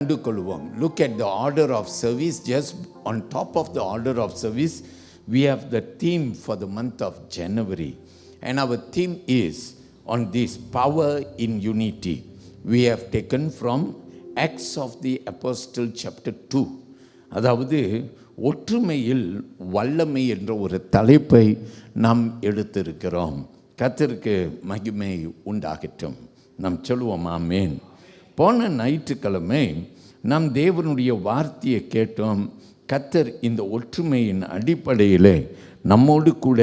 Look at the order of service. Just on top of the order of service, we have the theme for the month of January. And our theme is on this power in unity. We have taken from Acts of the Apostle chapter 2. அதாவது ஒற்றுமையில் வல்லமை என்ற ஒரு தலைப்பை நாம் எடுத்திருக்கிறோம். கர்த்தருக்கு மகிமை உண்டாகட்டும். நாம் சொல்லுவோம் ஆமென். போன ஞாயிற்றுக்கிழமை நாம் தேவனுடைய வார்த்தையை கேட்டோம். கர்த்தர் இந்த ஒற்றுமையின் அடிப்படையில் நம்மோடு கூட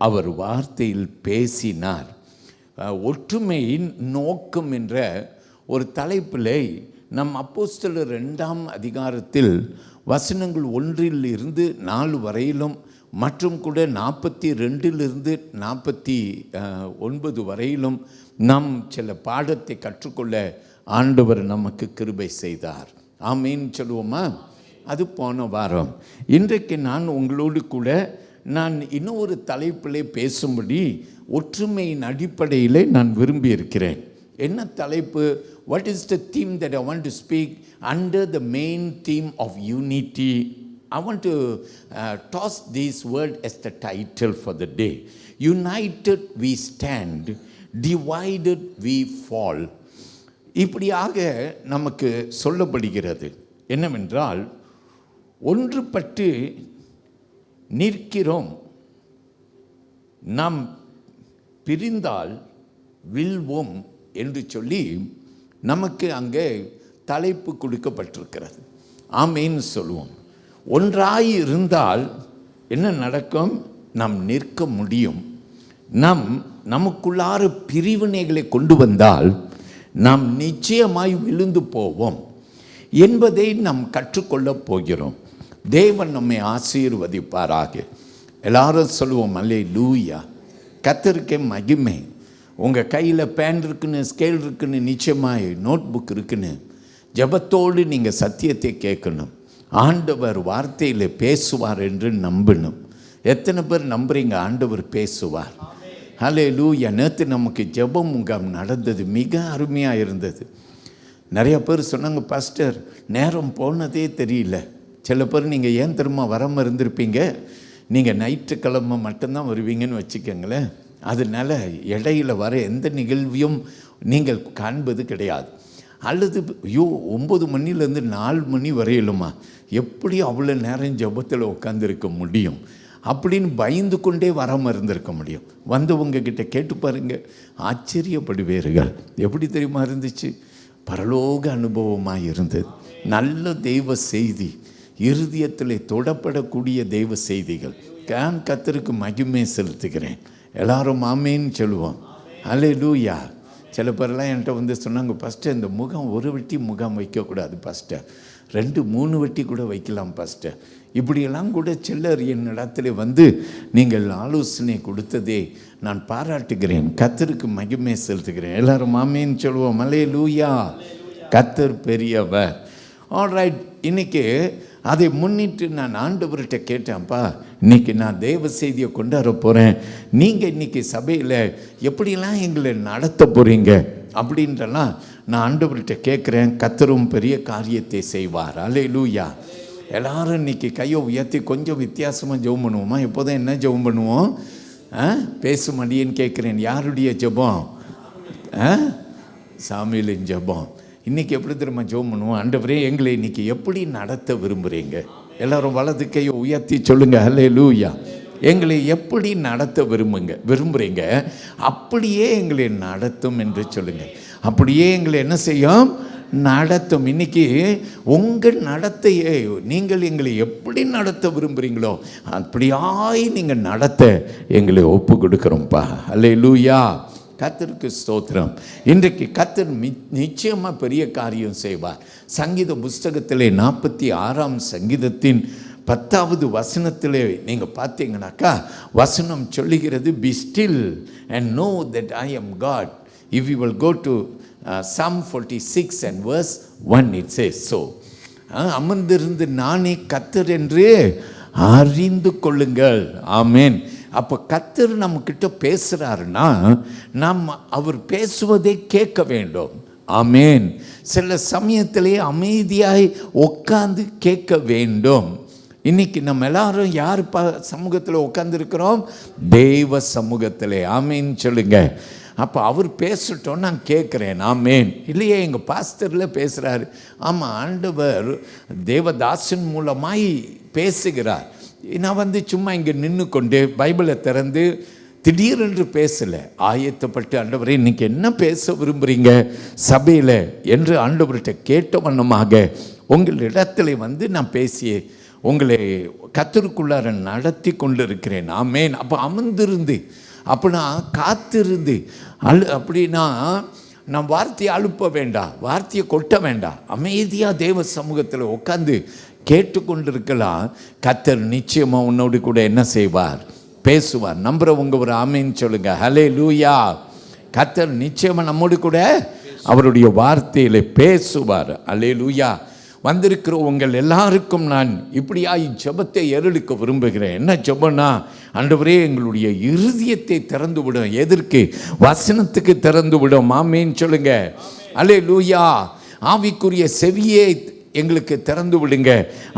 அவர் வார்த்தையில் பேசினார். ஒற்றுமையின் நோக்கம் என்ற ஒரு தலைப்பில் நம் அப்போஸ்தலர் 2ஆம் அதிகாரத்தில் வசனங்கள் 1 4 வரையிலும் மற்றும் கூட 42 49 வரையிலும் நாம் சில பாடத்தை கற்றுக்கொள்ள ஆண்டவர் நமக்கு கிருபை செய்தார். ஆமீன் சொல்லுவோமா? அது போன வாரம். இன்றைக்கு நான் உங்களோடு கூட இன்னொரு தலைப்பிலே பேசும்படி ஒற்றுமையின் அடிப்படையில் நான் விரும்பி இருக்கிறேன். என்ன தலைப்பு? What is the theme that I want to speak under the main theme of unity? I want to toss this word as the title for the day. United we stand, divided we fall. இப்படியாக நமக்கு சொல்லப்படுகிறது. என்னவென்றால், ஒன்றுபட்டு நிற்கிறோம், நாம் பிரிந்தால் வில்வோம் என்று சொல்லி நமக்கு அங்கே தலைப்பு கொடுக்கப்பட்டிருக்கிறது. ஆமேன்னு சொல்லுவோம். ஒன்றாய் இருந்தால் என்ன நடக்கும்? நாம் நிற்க முடியும். நமக்குள்ளார பிரிவினைகளை கொண்டு வந்தால் நாம் நிச்சயமாய் விழுந்து போவோம் என்பதை நாம் கற்றுக்கொள்ளப் போகிறோம். தேவன் நம்மை ஆசீர்வதிப்பாராக. எல்லாரும் சொல்லுவோம் அல்லேலூயா. கர்த்தருக்கே மகிமை. உங்கள் கையில் பேன் இருக்குன்னு, ஸ்கேல் இருக்குன்னு, நிச்சயமாய் நோட் புக் இருக்குன்னு, ஜபத்தோடு நீங்கள் சத்தியத்தை கேட்கணும். ஆண்டவர் வார்த்தையில் பேசுவார் என்று நம்பணும். எத்தனை பேர் நம்புறீங்க ஆண்டவர் பேசுவார்? அல்லேலூயா. நேற்று நமக்கு ஜெபம் முகாம் நடந்தது, மிக அருமையாக இருந்தது. நிறைய பேர் சொன்னாங்க, பாஸ்டர் நேரம் போனதே தெரியல. சில பேர் நீங்கள் ஏன் திரும்ப வராமல் இருந்திருப்பீங்க, நீங்கள் ஞாயிற்றுக்கிழமை மட்டும்தான் வருவீங்கன்னு வச்சுக்கோங்களேன். அதனால் இடையில் வர எந்த நிகழ்வையும் நீங்கள் காண்பது கிடையாது. அல்லது 9 மணிலேருந்து 4 மணி வரையிலுமா எப்படி அவ்வளோ நேரம் ஜெபத்தில் உட்காந்துருக்க முடியும் அப்படின்னு பயந்து கொண்டே வராமல் இருந்திருக்க முடியும். வந்தவங்க கிட்ட கேட்டு பாருங்க, ஆச்சரியப்படுவீர்கள். எப்படி தெரியுமா இருந்துச்சு? பரலோக அனுபவமாக இருந்தது. நல்ல தெய்வ செய்தி, இருதயத்தில் தொடப்படக்கூடிய தெய்வ செய்திகள். கர்த்தருக்கு மகிமை செலுத்துகிறேன். எல்லாரும் ஆமேன்னு சொல்லுவோம். அல்லேலூயா. சில பேரெல்லாம் என்கிட்ட வந்து சொன்னாங்க, பாஸ்டர் இந்த முகாம் ஒரு வெட்டி முகாம் வைக்கக்கூடாது பாஸ்டர், 2-3 வெட்டி கூட வைக்கலாம் பாஸ்டர். இப்படியெல்லாம் கூட சிலர் என் இடத்துல வந்து நீங்கள் ஆலோசனை கொடுத்ததே நான் பாராட்டுகிறேன். கர்த்தருக்கு மகிமை செலுத்துகிறேன். எல்லாரும் ஆமேன்னு சொல்லுவோம். அல்லேலூயா. கர்த்தர் பெரியவர். ஆல்ரைட். இன்றைக்கி அதை முன்னிட்டு நான் ஆண்டவர்கிட்ட கேட்டேன்ப்பா, இன்றைக்கி நான் தேவ செய்தியை கொண்டாட போகிறேன், நீங்கள் இன்றைக்கி சபையில் எப்படிலாம் எங்களை நடத்த போகிறீங்க அப்படின்றலாம் நான் ஆண்டவர்கிட்ட கேட்குறேன். கர்த்தரும் பெரிய காரியத்தை செய்வார். அல்லேலூயா. எல்லாரும் இன்றைக்கி கையை உயர்த்தி கொஞ்சம் வித்தியாசமாக ஜெபம் பண்ணுவோமா? எப்போதான் என்ன ஜெபம் பண்ணுவோம்? பேசும் அடியேன்னு கேட்குறேன். யாருடைய ஜெபம்? சாமியலின் ஜெபம். இன்றைக்கி எப்படி திரும்ப ஜெபம் பண்ணுவோம்? ஆண்டவரே எங்களை இன்றைக்கி எப்படி நடத்த விரும்புகிறீங்க? எல்லோரும் வலது கையை உயர்த்தி சொல்லுங்கள். அல்லேலூயா. எங்களை எப்படி நடத்த விரும்புகிறீங்க? அப்படியே எங்களை நடத்தும் என்று சொல்லுங்கள். அப்படியே எங்களை என்ன செய்யும்? நடத்தும். இன்றைக்கி உங்கள் நடத்தையை நீங்கள் எங்களை எப்படி நடத்த விரும்புகிறீங்களோ அப்படியாய் நீங்கள் நடத்த எங்களை ஒப்பு கொடுக்குறோம்ப்பா. அல்லேலூயா. கர்த்தருக்கு ஸ்தோத்திரம். இன்றைக்கு கர்த்தர் நிச்சயமாக பெரிய காரியம் செய்வார். சங்கீத புஸ்தகத்திலே 46ஆம் சங்கீதத்தின் 10வது வசனத்திலே நீங்கள் பார்த்தீங்கன்னாக்கா வசனம் சொல்லுகிறது, be still and know that I am God. If you will go to Psalm 46 and verse 1, it says so. அமர்ந்திருந்து நானே கர்த்தர் என்று அறிந்து கொள்ளுங்கள். ஆமேன். அப்போ கர்த்தர் நம்மக்கிட்ட பேசுகிறாருன்னா நாம் அவர் பேசுவதை கேட்க வேண்டும். ஆமேன். சில சமயத்திலே அமைதியாய் உட்கார்ந்து கேட்க வேண்டும். இன்னைக்கு நம்ம எல்லாரும் யார் சமூகத்தில் உட்கார்ந்துருக்கிறோம்? தெய்வ சமூகத்திலே. ஆமேன் சொல்லுங்க. அப்போ அவர் பேசட்டும், நான் கேட்குறேன். ஆமேன். இல்லையே எங்கள் பாஸ்டரில் பேசுகிறாரு. ஆமாம், ஆண்டவர் தேவதாசன் மூலமாய் பேசுகிறார். நான் சும்மா இங்கே நின்று கொண்டு பைபிளை திறந்து திடீரென்று பேசலை. ஆயத்தப்பட்டு ஆண்டவரே இன்றைக்கி என்ன பேச விரும்புகிறீங்க சபையில் என்று ஆண்டவர்கிட்ட கேட்ட வண்ணமாக உங்களிடத்தில் நான் பேசியே உங்களை கர்த்தருக்குள்ளார நடத்தி கொண்டு இருக்கிறேன். ஆமேன். அப்போ அமர்ந்திருந்து அப்படின்னா காத்திருந்து அப்படின்னா நான் வார்த்தையை அழுப்ப வேண்டாம், வார்த்தையை கொட்ட வேண்டாம். அமைதியாக தேவ சமூகத்தில் உட்காந்து கேட்டுக்கொண்டிருக்கலாம். கர்த்தர் நிச்சயமாக உன்னோடு கூட என்ன செய்வார்? பேசுவார். நம்புறவங்க ஒரு ஆமேன்னு சொல்லுங்க. ஹல்லேலூயா. கர்த்தர் நிச்சயமாக நம்மோடு கூட அவருடைய வார்த்தையில் பேசுவார். ஹல்லேலூயா. வந்திருக்கிற உங்கள் எல்லாருக்கும் நான் இப்படியாய் ஜெபத்தை ஏறெடுக்க விரும்புகிறேன். என்ன ஜெபம்னா, ஆண்டவரே எங்களுடைய இருதயத்தை திறந்து விடும். எதற்கு? வசனத்துக்கு திறந்து விடும். ஆமேன்னு சொல்லுங்க. ஹல்லேலூயா. ஆவிக்குரிய செவியை எங்களுக்கு திறந்து விடுங்க.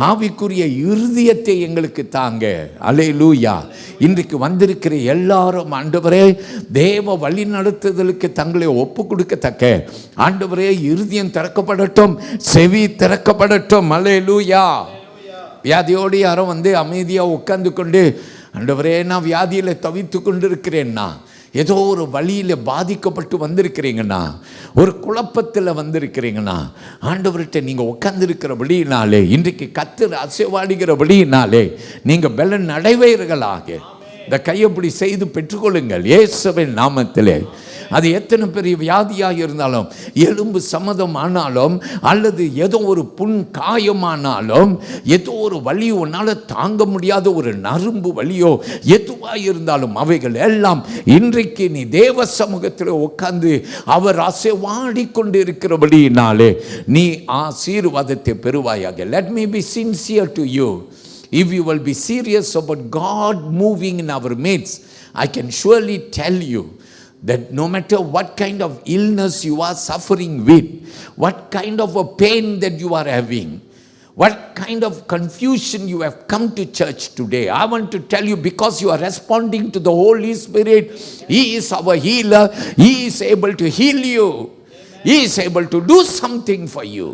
ஆவிக்குரிய இருதயத்தை எங்களுக்கு தாங்க. அல்லேலூயா. இன்றைக்கு வந்திருக்கிற எல்லாரும் ஆண்டவரே தேவ வழி நடத்துதலுக்கு தங்களை ஒப்பு கொடுக்கத்தக்க ஆண்டவரே இருதயம் திறக்கப்படட்டும், செவி திறக்கப்படட்டும். அல்லேலூயா. வியாதியோடு யாரும் அமைதியாக உட்கார்ந்து கொண்டு ஆண்டவரே நான் வியாதியில் தவித்து கொண்டு இருக்கிறேன்னா, ஏதோ ஒரு வழியில் பாதிக்கப்பட்டு வந்திருக்கிறீங்கன்னா, ஒரு குழப்பத்தில் வந்திருக்கிறீங்கன்னா, ஆண்டவர்கிட்ட நீங்கள் உட்கார்ந்துருக்கிறபடியினாலே, இன்றைக்கு கர்த்தர் அசைவாடுகிறபடியினாலே நீங்கள் பலன் அடைவீர்களாக. இந்த கையப்படி செய்து பெற்றுக்கொள்ளுங்கள் இயேசுவின் நாமத்திலே. அது எத்தனை பெரிய வியாதியாக இருந்தாலும், எலும்பு சம்மதம் ஆனாலும், அல்லது ஏதோ ஒரு புண் காயமானாலும், ஏதோ ஒரு வலி உன்னால் தாங்க முடியாத ஒரு நரம்பு வலியோ எதுவாக இருந்தாலும், அவைகள் எல்லாம் இன்றைக்கு நீ தேவ சமூகத்தில் உட்கார்ந்து அவர் அசைவாடிக்கொண்டு இருக்கிறபடியினாலே நீ ஆசீர்வாதத்தை பெறுவாயாக. Let me be sincere to you. If you will be serious about God moving in our midst, I can surely tell you that no matter what kind of illness you are suffering with, what kind of a pain that you are having, what kind of confusion you have come to church today, I want to tell you, because you are responding to the Holy Spirit, He is our healer. He is able to heal you. He is able to do something for you.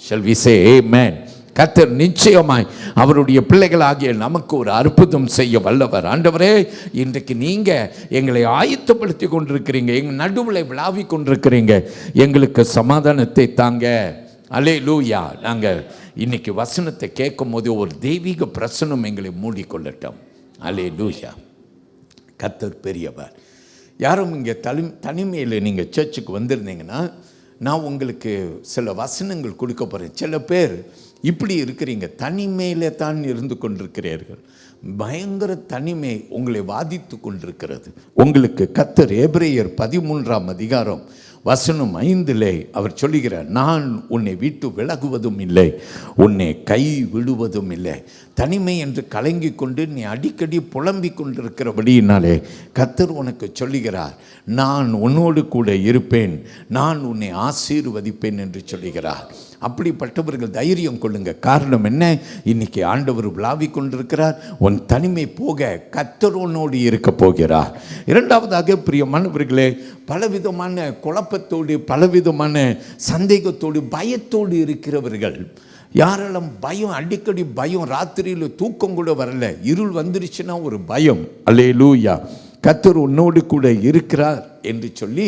Shall we say amen? கர்த்தர் நிச்சயமாய் அவருடைய பிள்ளைகளாகிய நமக்கு ஒரு அற்புதம் செய்ய வல்லவர். ஆண்டவரே, இன்றைக்கு நீங்கள் எங்களை ஆயத்தப்படுத்தி கொண்டிருக்கிறீங்க, எங்கள் நடுவில் விழாவி கொண்டிருக்கிறீங்க, எங்களுக்கு சமாதானத்தை தாங்க. அல்லேலூயா. நாங்கள் இன்னைக்கு வசனத்தை கேட்கும் போது ஒரு தெய்வீக பிரசனம் எங்களை மூடிக்கொள்ளட்டும். அல்லேலூயா. கர்த்தர் பெரியவர். யாரும் இங்கே தனிமையில் நீங்கள் சர்ச்சுக்கு வந்திருந்தீங்கன்னா, நான் உங்களுக்கு சில வசனங்கள் கொடுக்க போகிறேன். சில பேர் இப்படி இருக்கிறீங்க, தனிமையிலே தான் இருந்து கொண்டிருக்கிறீர்கள். பயங்கர தனிமை உங்களை பாதித்து கொண்டிருக்கிறது. உங்களுக்கு கர்த்தர் எபிரேயர் 13 வசனம் 5 அவர் சொல்லுகிறார், நான் உன்னை விட்டு விலகுவதும் இல்லை, உன்னை கை விடுவதும் இல்லை. தனிமை என்று கலங்கி கொண்டு நீ அடிக்கடி புலம்பிக் கொண்டிருக்கிறபடியினாலே கர்த்தர் உனக்கு சொல்லுகிறார், நான் உன்னோடு கூட இருப்பேன், நான் உன்னை ஆசீர்வதிப்பேன் என்று சொல்லுகிறார். அப்படிப்பட்டவர்கள் தைரியம் கொள்ளுங்க. காரணம் என்ன? இன்னைக்கு ஆண்டவர் விழாவிக் கொண்டிருக்கிறார். உன் தனிமை போக கர்த்தர் உன்னோடு இருக்க போகிறார். இரண்டாவதாக பிரியமானவர்களே, பலவிதமான குழப்பத்தோடு, பலவிதமான சந்தேகத்தோடு, பயத்தோடு இருக்கிறவர்கள், யாரெல்லாம் பயம், அடிக்கடி பயம், ராத்திரியில் தூக்கம் கூட வரல, இருள் வந்துருச்சுன்னா ஒரு பயம். அல்லேலூயா. கர்த்தர் உன்னோடு கூட இருக்கிறார் என்று சொல்லி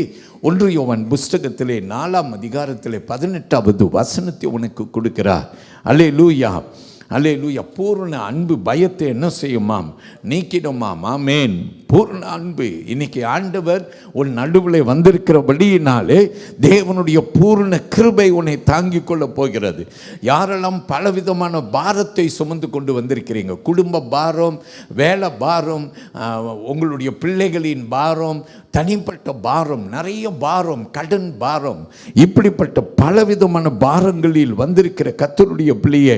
1 யோவான் புஸ்தகத்திலே 4 18 வசனத்தை உனக்கு கொடுக்கிறார். அல்லேலூயா. அல்லேலூயா. பூர்ண அன்பு பயத்தை என்ன செய்யுமாம்? நீக்கிடுமாம். ஆமேன். பூர்ண அன்பு. இன்னைக்கு ஆண்டவர் உன் நடுவில் வந்திருக்கிறபடியினாலே தேவனுடைய பூர்ண கிருபை உன்னை தாங்கிக் கொள்ள போகிறது. யாரெல்லாம் பலவிதமான பாரத்தை சுமந்து கொண்டு வந்திருக்கிறீங்க, குடும்ப பாரம், வேலை பாரம், உங்களுடைய பிள்ளைகளின் பாரம், தனிப்பட்ட பாரம், நிறைய பாரம், கடன் பாரம், இப்படிப்பட்ட பலவிதமான பாரங்களில் வந்திருக்கிற கர்த்தருடைய பிள்ளையை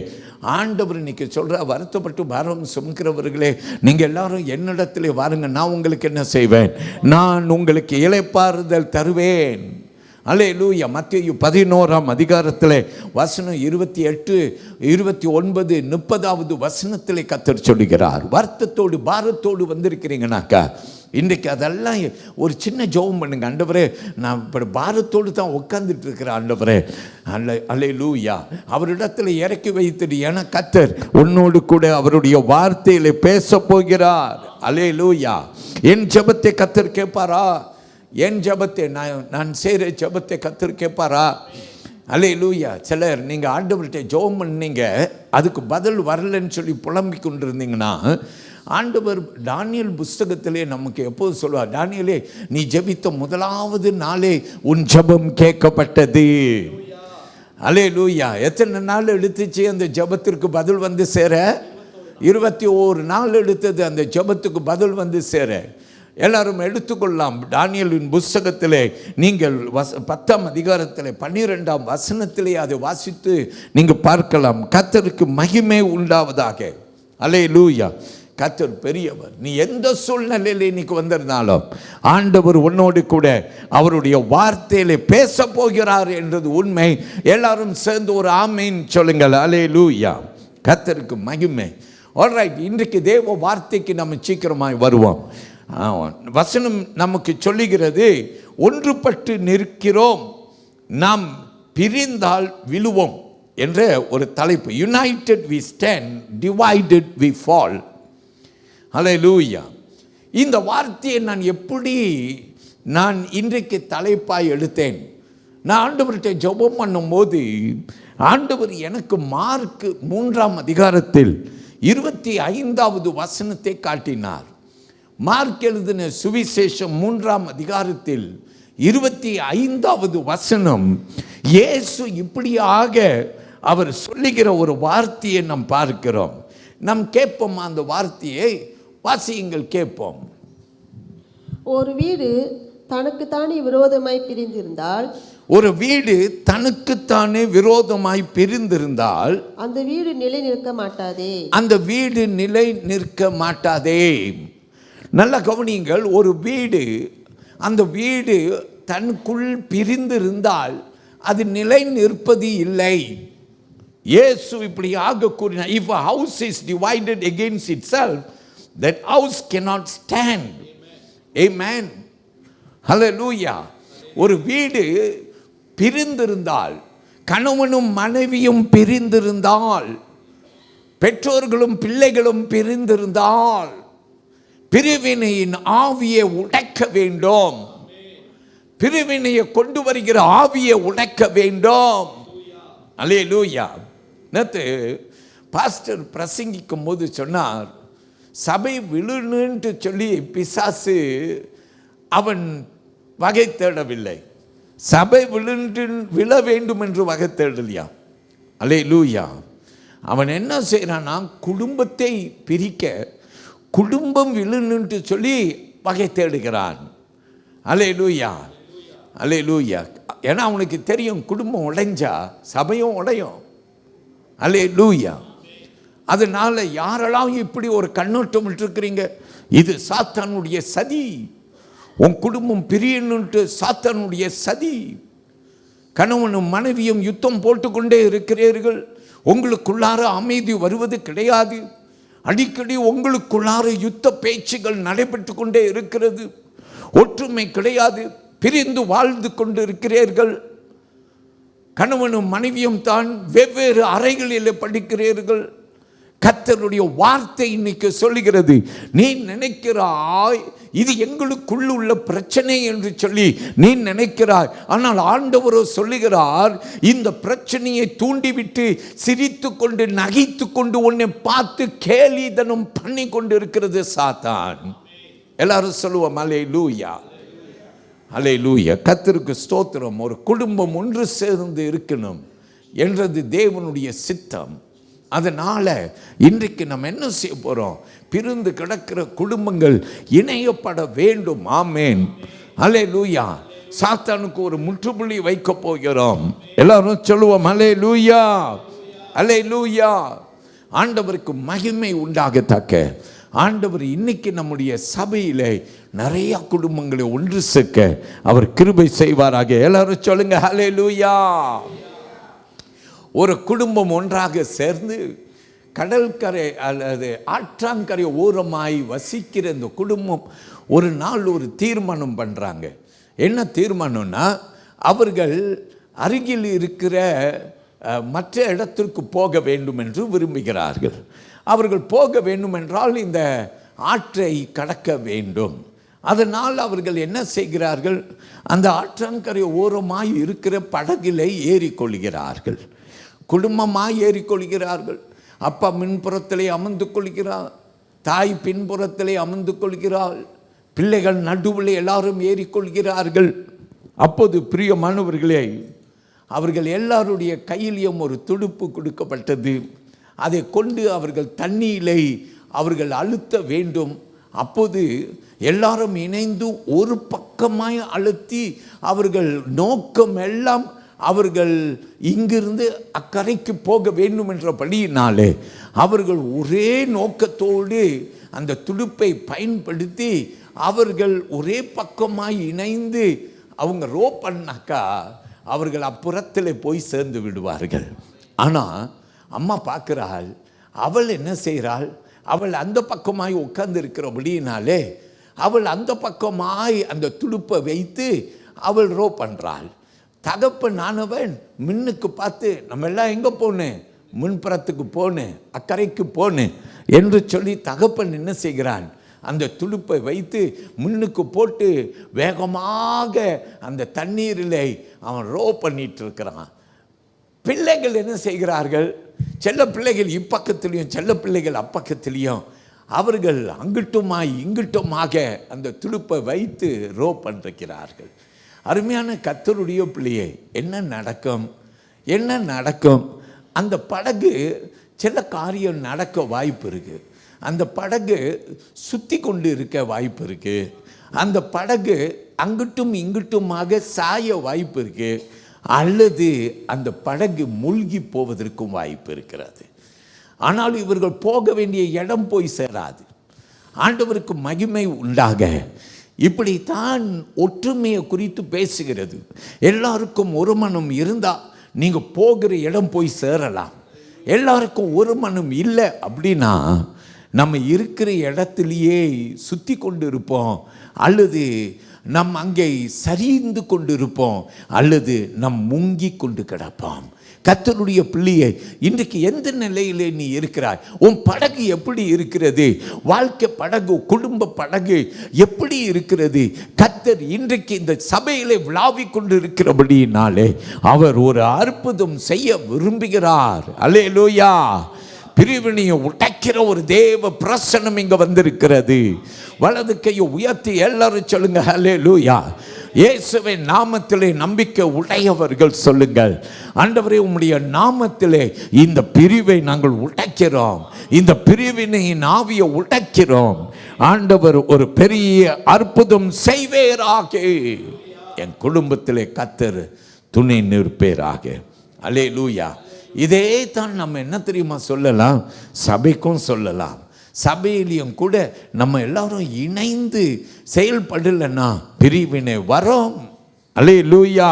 ஆண்டவர் இன்னைக்கு சொல்ற, வருத்தப்பட்டு பாரம் சுமக்கிறவர்களே, நீங்கள் எல்லாரும் என்னிடத்திலே வாருங்க, நான் உங்களுக்கு என்ன செய்வேன்? நான் உங்களுக்கு இளைப்பாறுதல் தருவேன். அல்லேலூயா. மத்தேயு 11ஆம் அதிகாரத்தில் வசனம் 28, 29, 30வது வசனத்தில் கர்த்தர் சொல்லுகிறார், வருத்தத்தோடு பாரத்தோடு வந்திருக்கிறீங்கனாக்கா இன்றைக்கு அதெல்லாம் ஒரு சின்ன ஜெபம் பண்ணுங்க. ஆண்டவரே, நான் இப்போ பாரத்தோடு தான் உட்காந்துட்டு இருக்கிறேன் ஆண்டவரே. அல்லேலூயா. அவரிடத்தில் இறக்கி வைத்துடு, என கர்த்தர் உன்னோடு கூட அவருடைய வார்த்தையில பேச போகிறார். அல்லேலூயா. என் ஜெபத்தை கர்த்தர் கேட்பாரா? என் ஜெபத்தை நான் செய்கிற ஜெபத்தை கர்த்தர் கேட்பாரா? அல்லேலூயா. சிலர் நீங்கள் ஆண்டவர்கிட்ட ஜெபம் பண்ணீங்க, அதுக்கு பதில் வரலன்னு சொல்லி புலம்பி கொண்டிருந்தீங்கன்னா, ஆண்டவர் தானியேல் புஸ்தகத்திலே நமக்கு எப்போது சொல்லுவார், தானியேலே, நீ ஜெபித்த முதலாவது நாளே உன் ஜெபம் கேட்கப்பட்டது. அல்லேலூயா. எத்தனை நாள் எடுத்துச்சு அந்த ஜெபத்திற்கு பதில் வந்து சேர? 21 நாள் எடுத்தது அந்த ஜெபத்துக்கு பதில் வந்து சேர. எல்லாரும் எடுத்துக்கொள்ளலாம். தானியேலின் புஸ்தகத்திலே நீங்கள் 10ஆம் அதிகாரத்தில் 12ஆம் வசனத்திலே அதை வாசித்து நீங்கள் பார்க்கலாம். கர்த்தருக்கு மகிமை உண்டாவதாக. அல்லேலூயா. கர்த்தர் பெரியவர். நீ எந்த சூழ்நிலையில் இன்னைக்கு வந்திருந்தாலும் ஆண்டவர் உன்னோடு கூட அவருடைய வார்த்தையிலே பேச போகிறார் என்றது உண்மை. எல்லாரும் சேர்ந்து ஒரு ஆமீன் சொல்லுங்கள். அல்லேலூயா. கர்த்தருக்கு மகிமை. ஆல்ரைட், இன்றைக்கு தேவ வார்த்தைக்கு நம்ம சீக்கிரமாய் வருவோம். வசனம் நமக்கு சொல்லுகிறது, ஒன்றுபட்டு நிற்கிறோம், நாம் பிரிந்தால் விழுவோம் என்ற ஒரு தலைப்பு. United we stand, divided we fall. Hallelujah. இந்த வார்த்தையை நான் இன்றைக்கு தலைப்பாய் எடுத்தேன். நான் ஆண்டவர்கிட்ட ஜெபம் பண்ணும்போது ஆண்டவர் எனக்கு மார்க் 3ஆம் அதிகாரத்தில் 25வது வசனத்தை காட்டினார். மார்க் எழுதின சுவிசேஷம் 3ஆம் அதிகாரத்தில் 25வது வசனம், இயேசு இப்படியாக அவர் சொல்லுகிற ஒரு வார்த்தையை நாம் பார்க்கிறோம். நாம் கேட்போம், அந்த வார்த்தையை வாசியுங்கள், கேட்போம். ஒரு வீடு தனக்குத்தானே விரோதமாய் பிரிந்திருந்தால், ஒரு வீடு தனக்குத்தானே விரோதமாய் பிரிந்திருந்தால் அந்த வீடு நிலை நிற்க மாட்டாதே. அந்த வீடு நிலை நிற்க மாட்டாதே. நல்ல கவனியுங்கள். ஒரு வீடு, அந்த வீடு தனக்குள் பிரிந்திருந்தால் அது நிலை நிற்பது இல்லை. இயேசு இப்படியாக கூறினார், if a house is divided against itself, that house cannot stand. Amen. Hallelujah. ஒரு வீடு பிரிந்திருந்தால், கணவனும் மனைவியும் பிரிந்திருந்தால், பெற்றோர்களும் பிள்ளைகளும் பிரிந்திருந்தால், பிரிவினையின் ஆவியை உடைக்க வேண்டும். பிரிவினையை கொண்டு வருகிற ஆவியை உடைக்க வேண்டும். அல்லேலூயா. நேற்று பாஸ்டர் பிரசங்கிக்கும் போது சொன்னார், சபை விழுன்னு சொல்லி பிசாசு அவன் வகை தேடவில்லை, சபை விழ வேண்டும் என்று வகை தேடலையா. அல்லேலூயா. அவன் என்ன செய்யறானா, குடும்பத்தை பிரிக்க, குடும்பம் விழுன்னு சொல்லி வகை தேடுகிறான். அல்லேலூயா. அல்லேலூயா. ஏன்னா அவனுக்கு தெரியும், குடும்பம் உடைஞ்சா சபையும் உடையும். அல்லேலூயா. அதனால யாரெல்லாம் இப்படி ஒரு கண்ணோட்டம் இருக்கிறீங்க, இது சாத்தானுடைய சதி. உன் குடும்பம் பிரியணுன்ட்டு சாத்தானுடைய சதி. கணவனும் மனைவியும் யுத்தம் போட்டுக்கொண்டே இருக்கிறீர்கள், உங்களுக்குள்ளார அமைதி வருவது கிடையாது. அடிக்கடி உங்களுக்குள்ளார யுத்த பேச்சுகள் நடைபெற்று கொண்டே இருக்கிறது. ஒற்றுமை கிடையாது, பிரிந்து வாழ்ந்து கொண்டு இருக்கிறீர்கள். கணவனும் மனைவியும் தான் வெவ்வேறு அறைகளில் படிக்கிறீர்கள். கர்த்தருடைய வார்த்தை இன்னைக்கு சொல்லுகிறது, நீ நினைக்கிறாய் இது எங்களுக்குள்ள உள்ள பிரச்சனை என்று சொல்லி நீ நினைக்கிறாய். ஆனால் ஆண்டவரோ சொல்லுகிறார், இந்த பிரச்சனையை தூண்டிவிட்டு சிரித்து கொண்டு நகைத்து கொண்டு உன்னை பார்த்து கேலிதனம் பண்ணி கொண்டு இருக்கிறது சாத்தான். எல்லாரும் சொல்லுவோம் அல்லேலூயா. அல்லேலூயா. கர்த்தருக்கு ஸ்தோத்திரம். ஒரு குடும்பம் ஒன்று சேர்ந்து இருக்கணும் என்றது தேவனுடைய சித்தம். அதனால இன்றைக்கு நம்ம என்ன செய்ய போறோம், பிரிந்து கிடக்கிற குடும்பங்கள் இணையப்பட வேண்டும். ஆமேன். அல்லேலூயா. சாத்தானுக்கு ஒரு முற்றுப்புள்ளி வைக்க போகிறோம். எல்லாரும் சொல்லுவோம் அல்லேலூயா. அல்லேலூயா. ஆண்டவருக்கு மகிமை உண்டாகத்தக்க ஆண்டவர் இன்னைக்கு நம்முடைய சபையிலே நிறைய குடும்பங்களை ஒன்று சேர்க்க அவர் கிருபை செய்வாராக. எல்லாரும் சொல்லுங்க ஹல்லேலூயா. ஒரு குடும்பம் ஒன்றாக சேர்ந்து கடற்கரை அல்லது ஆற்றாங்கரை ஓரமாய் வசிக்கிற இந்த குடும்பம் ஒரு நாள் ஒரு தீர்மானம் பண்ணுறாங்க. என்ன தீர்மானம்னா, அவர்கள் அருகில் இருக்கிற மற்ற இடத்திற்கு போக வேண்டும் என்று விரும்புகிறார்கள். அவர்கள் போக வேண்டுமென்றால் இந்த ஆற்றை கடக்க வேண்டும். அதனால் அவர்கள் என்ன செய்கிறார்கள், அந்த ஆற்றங்கரை ஓரமாய் இருக்கிற படகிலே ஏறிக்கொள்கிறார்கள். குடும்பமாய் ஏறிக்கொள்கிறார்கள். அப்பா மின்புறத்திலே அமர்ந்து கொள்கிறார், தாய் பின்புறத்திலே அமர்ந்து கொள்கிறாள், பிள்ளைகள் நடுவில் எல்லாரும் ஏறிக்கொள்கிறார்கள். அப்போது பிரியமானவர்களே, அவர்கள் எல்லாருடைய கையிலையும் ஒரு துடுப்பு கொடுக்கப்பட்டது. அதை கொண்டு அவர்கள் தண்ணீரை அவர்கள் அழுத்த வேண்டும். அப்போது எல்லாரும் இணைந்து ஒரு பக்கமாய் அழுத்தி அவர்கள் நோக்கம் எல்லாம் அவர்கள் இங்கிருந்து அக்கறைக்கு போக வேண்டும் என்றபடியினாலே அவர்கள் ஒரே நோக்கத்தோடு அந்த துடுப்பை பயன்படுத்தி அவர்கள் ஒரே பக்கமாய் இணைந்து அவங்க ரோ பண்ணாக்கா அவர்கள் அப்புறத்தில் போய் சேர்ந்து விடுவார்கள். ஆனால் அம்மா பார்க்குறாள், அவள் என்ன செய்கிறாள், அவள் அந்த பக்கமாய் உட்கார்ந்து இருக்கிறபடினாலே அவள் அந்த பக்கமாய் அந்த துடுப்பை வைத்து அவள் ரோ பண்ணுறாள். தகப்பன் ஆனவன் மின்னுக்கு பார்த்து நம்ம எல்லாம் எங்கே போனேன், முன்புறத்துக்கு போனேன், அக்கறைக்கு போனேன் என்று சொல்லி தகப்பன் என்ன செய்கிறான், அந்த துடுப்பை வைத்து முன்னுக்கு போட்டு வேகமாக அந்த தண்ணீரில் அவன் ரோ பண்ணிட்டு இருக்கிறான். பிள்ளைகள் என்ன செய்கிறார்கள், செல்ல பிள்ளைகள் இப்பக்கத்திலையும் செல்ல பிள்ளைகள் அப்பக்கத்திலையும் அவர்கள் அங்கிட்டுமாய் இங்கிட்டுமாக அந்த துடுப்பை வைத்து ரோ பண்ணிருக்கிறார்கள். அருமையான கர்த்தருடைய பிள்ளையே, என்ன நடக்கும், அந்த படகு சில காரியம் நடக்க வாய்ப்பு இருக்குது. அந்த படகு சுற்றி கொண்டு இருக்க வாய்ப்பு இருக்குது. அந்த படகு அங்கிட்டும் இங்கிட்டுமாக சாய வாய்ப்பு இருக்குது. அல்லது அந்த படகு மூழ்கி போவதற்கும் வாய்ப்பு இருக்கிறது. ஆனால் இவர்கள் போக வேண்டிய இடம் போய் சேராது. ஆண்டவருக்கு மகிமை உண்டாக இப்படித்தான் ஒற்றுமையை குறித்து பேசுகிறது. எல்லாருக்கும் ஒரு மனம் இருந்தால் நீங்கள் போகிற இடம் போய் சேரலாம். எல்லாருக்கும் ஒரு மனம் இல்லை அப்படின்னா நம்ம இருக்கிற இடத்துலையே சுற்றி கொண்டு இருப்போம், அல்லது நம் அங்கே சரிந்து கொண்டு இருப்போம், அல்லது நம் முங்கி கொண்டு கிடப்போம். கர்த்தருடைய பிள்ளையை, இன்றைக்கு எந்த நிலையிலே நீ இருக்கிறாய்? உன் படகு எப்படி இருக்கிறது? வாழ்க்கை படகு, குடும்ப படகு எப்படி இருக்கிறது? கர்த்தர் இன்றைக்கு இந்த சபையிலே விளாவிக் கொண்டு இருக்கிறபடியினாலே அவர் ஒரு அற்புதம் செய்ய விரும்புகிறார். அல்லேலூயா. பிரிவினையை உடைக்கிற ஒரு தேவ பிரசன்னம் இங்க வந்திருக்கிறது. வலது கையை உயர்த்தி எல்லாரும் சொல்லுங்க ஹல்லேலூயா. இயேசுவின் நாமத்திலே நம்பிக்கை உடையவர்கள் சொல்லுங்கள், ஆண்டவரே உம்முடைய நாமத்திலே இந்த பிரிவை நாங்கள் உடைக்கிறோம், இந்த பிரிவினையின் ஆவியை உடைக்கிறோம். ஆண்டவர் ஒரு பெரிய அற்புதம் செய்வேராக, என் குடும்பத்திலே கர்த்தர் துணை நிற்பேராக. அல்லேலூயா. இதே தான் நம்ம என்ன தெரியுமா சொல்லலாம், சபைக்கும் சொல்லலாம். சபையிலையும் கூட நம்ம எல்லாரும் இணைந்து செயல்படலைன்னா பிரிவினை வரும். அல்லேலூயா.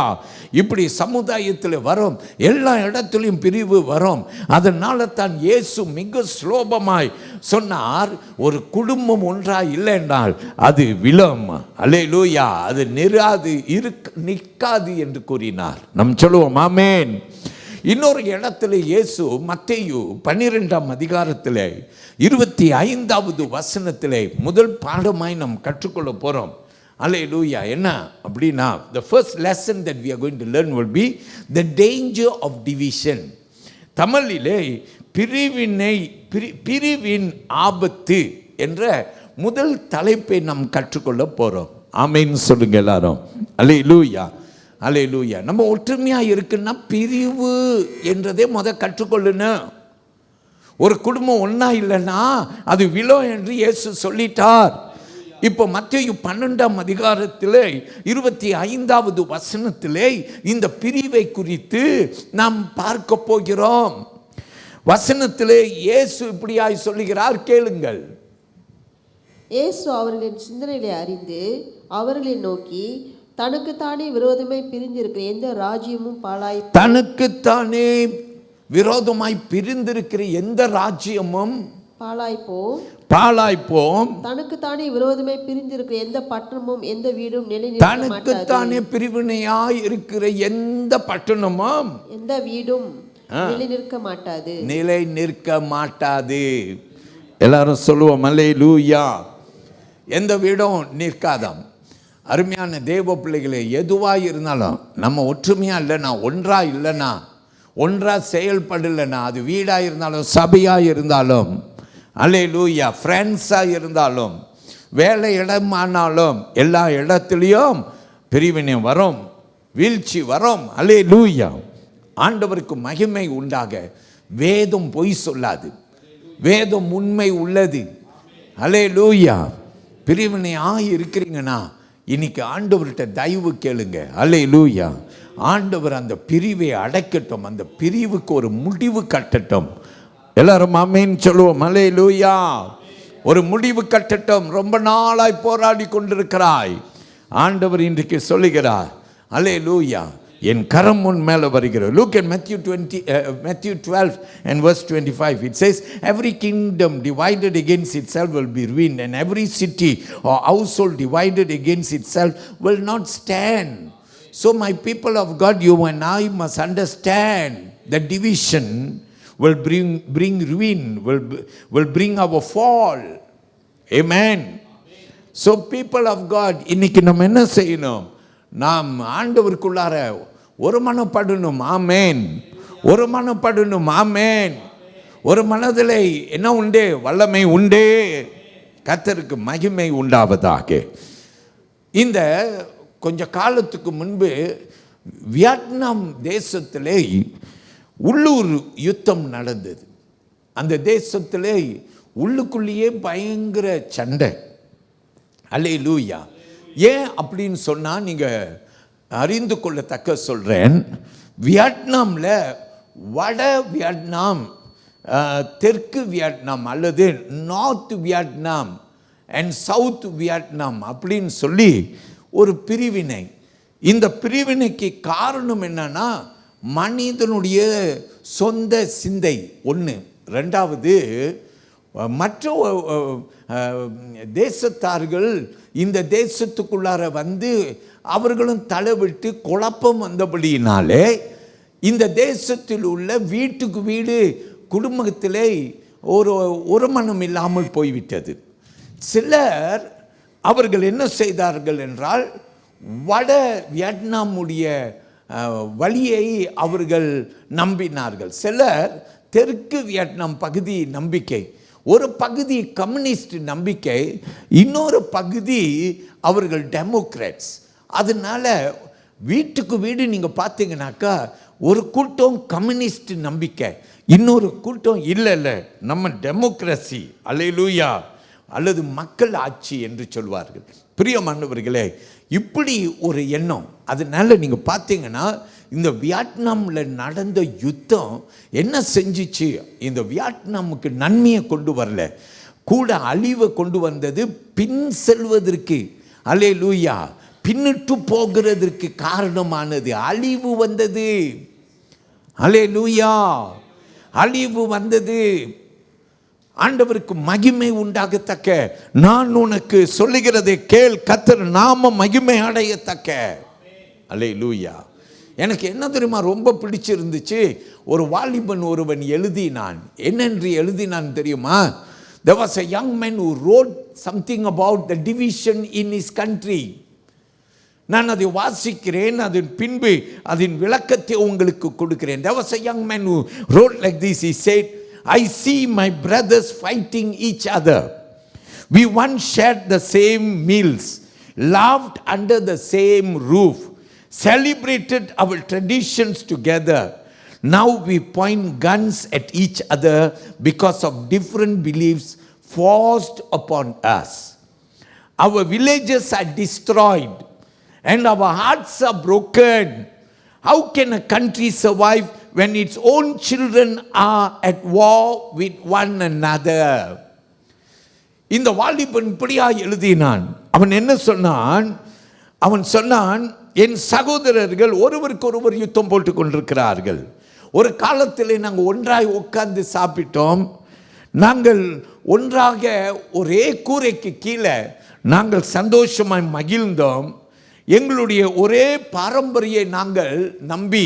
இப்படி சமுதாயத்தில் வரும், எல்லா இடத்துலையும் பிரிவு வரும். அதனால தான் இயேசு மிக சுலபமாய் சொன்னார், ஒரு குடும்பம் ஒன்றாக இல்லைன்றால் அது விழும். அல்லேலூயா. அது நிற்காது என்று கூறினார். நாம் சொல்லுவோம் ஆமென். இன்னொரு இடத்துல இயேசு மத்தேயு 12ஆம் அதிகாரத்தில் 25வது வசனத்தில் முதல் பாடமாய் நாம் கற்றுக்கொள்ள போகிறோம். அல்லேலூயா. என்ன அப்படின்னா, the first lesson that we are going to learn will be the danger of division. தமிழிலே பிரிவின் ஆபத்து என்ற முதல் தலைப்பை நாம் கற்றுக்கொள்ள போகிறோம். ஆமென் சொல்லுங்க எல்லாரும். அல்லேலூயா. அல்லேலூயா. நம்ம ஒற்றுமையாக இருக்குன்னா பிரிவு என்றதே கற்றுக்கொள்ளணும். ஒரு குடும்பம் ஒன்றா இல்லைன்னா அது விழும் என்று இயேசு சொல்லிட்டார். இப்போ மத்தேயு 12ஆம் அதிகாரத்தில் 25வது வசனத்திலே இந்த பிரிவை குறித்து நாம் பார்க்க போகிறோம். வசனத்திலே இயேசு இப்படியாய் சொல்லுகிறார், கேளுங்கள். இயேசு அவர்களின் சிந்தனைகளை அறிந்து அவர்களை நோக்கி, தனக்குத்தானே விரோதமாய் பிரிந்திருக்கிற எந்த ராஜ்யமும் தனக்குத்தானே விரோதமாய் பிரிந்திருக்கிற எந்த ராஜ்யமும் பாழாய்ப்போம். தனக்குத்தானே விரோதமாய் பிரிந்திருக்கிற எந்த பட்டணமும் எந்த வீடும் தனக்குத்தானே பிரிவினையாய் இருக்கிற எந்த பட்டணமும் எந்த வீடும் நிலை நிற்க மாட்டாது. எல்லாரும் சொல்லுவோம் அல்லேலூயா. எந்த வீடும் நிற்காதாம். அருமையான தேவ பிள்ளைகளே, எதுவாக இருந்தாலும் நம்ம ஒற்றுமையாக இல்லைனா, ஒன்றாக இல்லைனா, ஒன்றாக செயல்படலைனா, அது வீடாக இருந்தாலும் சபையாக இருந்தாலும் அல்லேலூயா, ஃப்ரெண்ட்ஸாக இருந்தாலும் வேலை இடமானாலும் எல்லா இடத்துலையும் பிரிவினை வரும், வீழ்ச்சி வரும். அல்லேலூயா. ஆண்டவருக்கு மகிமை உண்டாக. வேதம் பொய் சொல்லாது, வேதம் உண்மை உள்ளது. அல்லேலூயா. பிரிவினையாக இருக்கிறீங்கன்னா இன்னைக்கு ஆண்டவர்கிட்ட தயவு கேளுங்க. அல்லேலூயா. ஆண்டவர் அந்த பிரிவை அடைக்கட்டும், அந்த பிரிவுக்கு ஒரு முடிவு கட்டட்டும். எல்லாரும் ஆமென் சொல்லுவோம். அல்லேலூயா. ஒரு முடிவு கட்டட்டும். ரொம்ப நாளாய் போராடி கொண்டிருக்கிறாய், ஆண்டவர் இன்றைக்கு சொல்லுகிறார் அல்லேலூயா, என் கரம் உன் மேலே வருகிறது. Look at Matthew 12 and verse 25. It says, every kingdom divided against itself will be ruined, and every city or household divided against itself will not stand. So my people of God, you and I must understand that division will bring ruin, will bring our fall. Amen. So people of God, இன்னைக்கு நம்ம என்ன செய்யணும்? நாம் ஆண்டவருக்குள்ளார ஒரு மனப்படணும். ஆமேன். ஒரு மனப்படணும். ஆமேன். ஒரு மனதில் என்ன உண்டே? வல்லமை உண்டே. கர்த்தருக்கு மகிமை உண்டாவதாக. இந்த கொஞ்ச காலத்துக்கு முன்பு வியட்நாம் தேசத்திலே உள்ளூர் யுத்தம் நடந்தது. அந்த தேசத்திலே உள்ளுக்குள்ளேயே பயங்கர சண்டை. அல்லேலூயா. ஏன் அப்படின்னு சொன்னால் நீங்கள் அறிந்து கொள்ளத்தக்க சொல்கிறேன். வியட்நாமில் வட வியட்நாம், தெற்கு வியட்நாம் அல்லது north Vietnam and south Vietnam அப்படின்னு சொல்லி ஒரு பிரிவினை. இந்த பிரிவினைக்கு காரணம் என்னன்னா, மனிதனுடைய சொந்த சிந்தை ஒன்று. ரெண்டாவது, மற்ற தேசத்தார்கள் இந்த தேசத்துக்குள்ளார வந்து அவர்களும் தலைவிட்டு குழப்பம் வந்தபடியினாலே இந்த தேசத்தில் உள்ள வீட்டுக்கு வீடு குடும்பத்திலே ஒரு மனம் இல்லாமல் போய்விட்டது. சிலர் அவர்கள் என்ன செய்தார்கள் என்றால், வட வியட்நாமுடைய வழியை அவர்கள் நம்பினார்கள். சிலர் தெற்கு வியட்நாம் பகுதி நம்பிக்கை, ஒரு பகுதி கம்யூனிஸ்ட் நம்பிக்கை, இன்னொரு பகுதி அவர்கள் டெமோக்ராட்ஸ். அதனால வீட்டுக்கு வீடு நீங்கள் பார்த்தீங்கன்னாக்கா ஒரு கூட்டம் கம்யூனிஸ்ட் நம்பிக்கை, இன்னொரு கூட்டம் இல்லை நம்ம டெமோக்ரஸி அல்லேலூயா அல்லது மக்கள் ஆட்சி என்று சொல்வார்கள். பிரியமானவர்களே, இப்படி ஒரு எண்ணம். அதனால நீங்கள் பார்த்தீங்கன்னா இந்த வியட்நாமில் நடந்த யுத்தம் என்ன செஞ்சிச்சு? இந்த வியட்நாமுக்கு நன்மையை கொண்டு வரல, கூட அழிவை கொண்டு வந்தது. பின் செல்வதற்கு அல்லேலூயா, பின்னிட்டு போகிறதற்கு காரணமானது அழிவு வந்தது. அல்லேலூயா, அழிவு வந்தது. ஆண்டவருக்கு மகிமை உண்டாகத்தக்க நான் உனக்கு சொல்லுகிறதை கேள், கர்த்தர் நாம மகிமை அடையத்தக்க. அல்லேலூயா. எனக்கு என்ன தெரியுமா ரொம்ப பிடிச்சிருந்துச்சு? ஒரு வாலிபன் ஒருவன் எழுதினான். என்னென்று எழுதினான் தெரியுமா? There was a young man who wrote something about the division in his country. நான் அதை வாசிக்கிறேன், அதன் பின்பு அதன் விளக்கத்தை உங்களுக்கு கொடுக்கிறேன். There was a young man who wrote like this. He said, I see my brothers fighting each other. We once shared the same meals, laughed under the same roof, celebrated our traditions together. Now we point guns at each other because of different beliefs forced upon us. Our villages are destroyed and our hearts are broken. How can a country survive when its own children are at war with one another? இந்த வாலிபன் இப்படியா எழுதினான். அவன் என்ன சொன்னான்? அவன் சொன்னான், என் சகோதரர்கள் ஒருவருக்கு ஒருவர் யுத்தம் போட்டு கொண்டிருக்கிறார்கள். ஒரு காலத்தில் நாங்கள் ஒன்றாய் உட்கார்ந்து சாப்பிட்டோம். நாங்கள் ஒன்றாக ஒரே கூரைக்கு கீழே நாங்கள் சந்தோஷமாய் மகிழ்ந்தோம். எங்களுடைய ஒரே பாரம்பரிய நாங்கள் நம்பி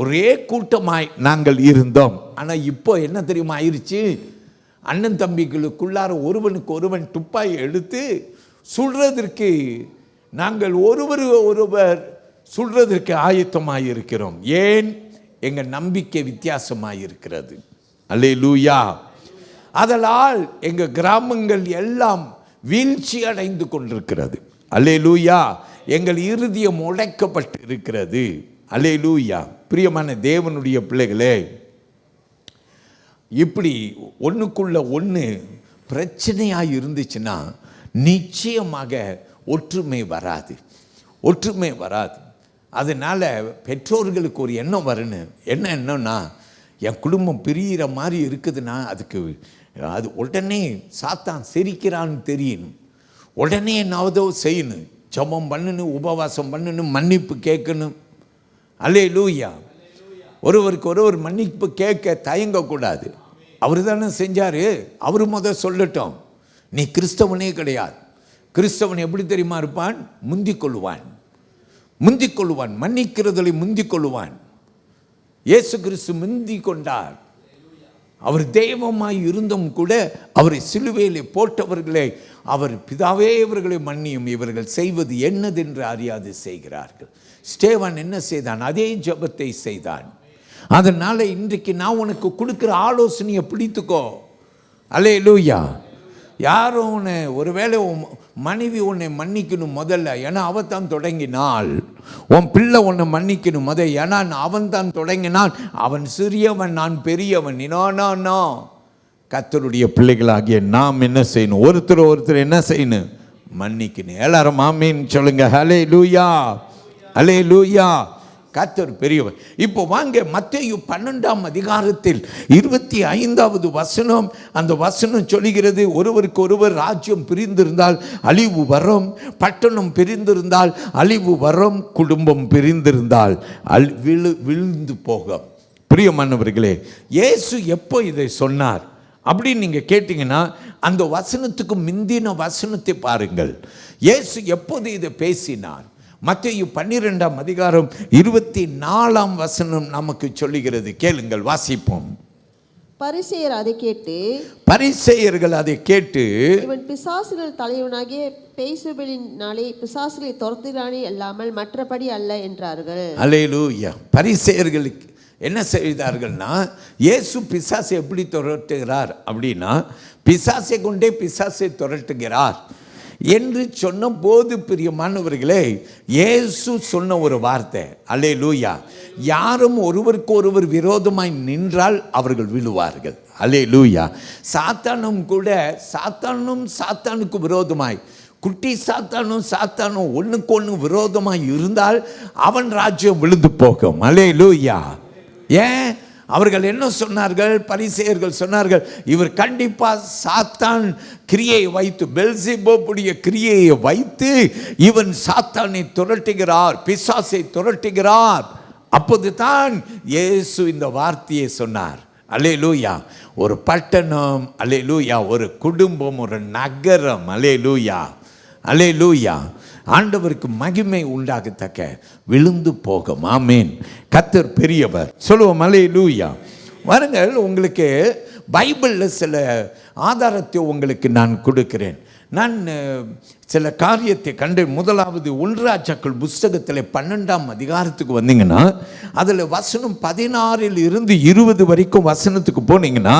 ஒரே கூட்டமாய் நாங்கள் இருந்தோம். ஆனால் இப்போ என்ன தெரியுமா ஆயிடுச்சு? அண்ணன் தம்பிகளுக்குள்ளார ஒருவனுக்கு ஒருவன் துப்பாய் எடுத்து சுடுறதற்கு நாங்கள் ஒருவர் சுடுறதற்கு ஆயத்தமாக இருக்கிறோம். ஏன்? எங்கள் நம்பிக்கை வித்தியாசமாக இருக்கிறது. அல்லேலூயா. அதனால் எங்கள் கிராமங்கள் எல்லாம் வீழ்ச்சி அடைந்து கொண்டிருக்கிறது. அல்லேலூயா. எங்கள் இருதயம் உடைக்கப்பட்டு இருக்கிறது. அல்லேலூயா. பிரியமான தேவனுடைய பிள்ளைகளே, இப்படி ஒன்றுக்குள்ள ஒன்று பிரச்சனையாக இருந்துச்சுன்னா நிச்சயமாக ஒற்றுமை வராது. ஒற்றுமை வராது. அதனால் பெற்றோர்களுக்கு ஒரு எண்ணம் வரணும். என்ன எண்ணம்னா, என் குடும்பம் பிரிகிற மாதிரி இருக்குதுன்னா அது உடனே சாத்தான் சிரிக்கிறான்னு தெரியணும். உடனே என்னாவதோ செய்யணும். ஜெபம் பண்ணணும், உபவாசம் பண்ணணும், மன்னிப்பு கேட்கணும். அல்லேலூயா. ஒருவருக்கு ஒருவர் மன்னிப்பு கேட்க தயங்கக்கூடாது. அவர் தானே செஞ்சார். அவர் சொல்லட்டும், நீ கிறிஸ்தவனே கிடையாது. கிறிஸ்தவன் எப்படி தெரியுமா இருப்பான்? முந்திக் கொள்ளுவான், மன்னிக்கிறதில் முந்திக் கொள்ளுவான். இயேசு கிறிஸ்து முந்திக் கொண்டார். அவர் தெய்வமாய் இருந்தும் கூட அவரை சிலுவையிலே போட்டவர்களே அவர், பிதாவே இவர்களை மன்னியும், இவர்கள் செய்வது என்னதென்று அறியாது செய்கிறார்கள். ஸ்தேவான் என்ன செய்தான்? அதே ஜெபத்தை செய்தான். அதனால் இன்றைக்கு நான் உனக்கு கொடுக்குற ஆலோசனையை பிடித்துக்கோ. அல்லேலூயா. யாரும் உன்னை, ஒருவேளை மனைவி உன்னை மன்னிக்கணும் முதல்ல, ஏன்னா அவன் தான் தொடங்கினாள். உன் பிள்ளை உன்னை மன்னிக்கணும் முதல், ஏன்னா அவன் தான் தொடங்கினான். அவன் சிறியவன், நான் பெரியவன். நோ. கர்த்தருடைய பிள்ளைகளாகிய நாம் என்ன செய்யணும்? ஒருத்தர் என்ன செய்யணும்? மன்னிக்கணும். எல்லாரும் ஆமீன் சொல்லுங்க. ஹல்லேலூயா, ஹல்லேலூயா. கர்த்தர் பெரியவர். இப்போ வாங்க, மத்தேயு 12ஆம் அதிகாரத்தில் 25வது வசனம். அந்த வசனம் சொல்லுகிறது, ஒருவருக்கு ஒருவர் ராஜ்யம் பிரிந்திருந்தால் அழிவு வரும், பட்டணம் பிரிந்திருந்தால் அழிவு வரும், குடும்பம் பிரிந்திருந்தால் விழுந்து போகும். பிரியமானவர்களே, இயேசு எப்போ இதை சொன்னார் அப்படின்னு நீங்கள் கேட்டிங்கன்னா, அந்த வசனத்துக்கு முந்தின வசனத்தை பாருங்கள். இயேசு எப்போது இதை பேசினார்? மத்தேயு 12ஆம் அதிகாரம் 24ஆம் வசனம் நமக்கு சொல்லுகிறது. கேளுங்கள், வாசிப்போம். பரிசேயர்கள் அதை கேட்டு இவன் பிசாசுகள் தலைவனாகிய பெயல்செபூலினாலே பிசாசுகளை துரத்துகிறானே அல்லாமல் மற்றபடி அல்ல என்றார்கள். அல்லேலூயா. பரிசேயர்களுக்கு என்ன செய்தார்கள்னா, இயேசு பிசாசை எப்படி துரட்டுகிறார் அப்படின்னா, பிசாசை கொண்டே பிசாசை துரட்டுகிறார் என்று சொன்ன போது, பிரியமானவர்களே, இயேசு சொன்ன ஒரு வார்த்தை, அல்லேலூயா, யாரும் ஒருவருக்கு ஒருவர் விரோதமாய் நின்றால் அவர்கள் விழுவார்கள். அல்லேலூயா. சாத்தானும் கூட, சாத்தானுக்கு விரோதமாய், குட்டி சாத்தானும் ஒன்றுக்கு ஒன்று விரோதமாய் இருந்தால் அவன் ராஜ்யம் விழுந்து போகும். அல்லேலூயா. ஏன்? அவர்கள் என்ன சொன்னார்கள்? பரிசேயர்கள் சொன்னார்கள், இவர் கண்டிப்பாக சாத்தான் கிரியையை வைத்து, பெல்சிபூபுடைய கிரியையை வைத்து இவன் சாத்தானை துரட்டுகிறார், பிசாசை துரட்டுகிறார். அப்போது தான் இயேசு இந்த வார்த்தையை சொன்னார். அல்லேலூயா. ஒரு பட்டணம், அல்லேலூயா, ஒரு குடும்பம், ஒரு நகரம், அல்லேலூயா, அல்லேலூயா, ஆண்டவருக்கு மகிமை உண்டாகத்தக்க விழுந்து போகும். ஆமேன். கர்த்தர் பெரியவர். சொல்லுவோம் அல்லேலூயா. வாருங்கள், உங்களுக்கு பைபிளில் சில ஆதாரத்தை உங்களுக்கு நான் கொடுக்கிறேன். நான் சில காரியத்தை கண்டு, முதலாவது 1 ராஜாக்கள் புஸ்தகத்தில் 12ஆம் அதிகாரத்துக்கு வந்தீங்கன்னா, அதில் வசனம் 16 இருந்து 20 வரைக்கும் வசனத்துக்கு போனீங்கன்னா,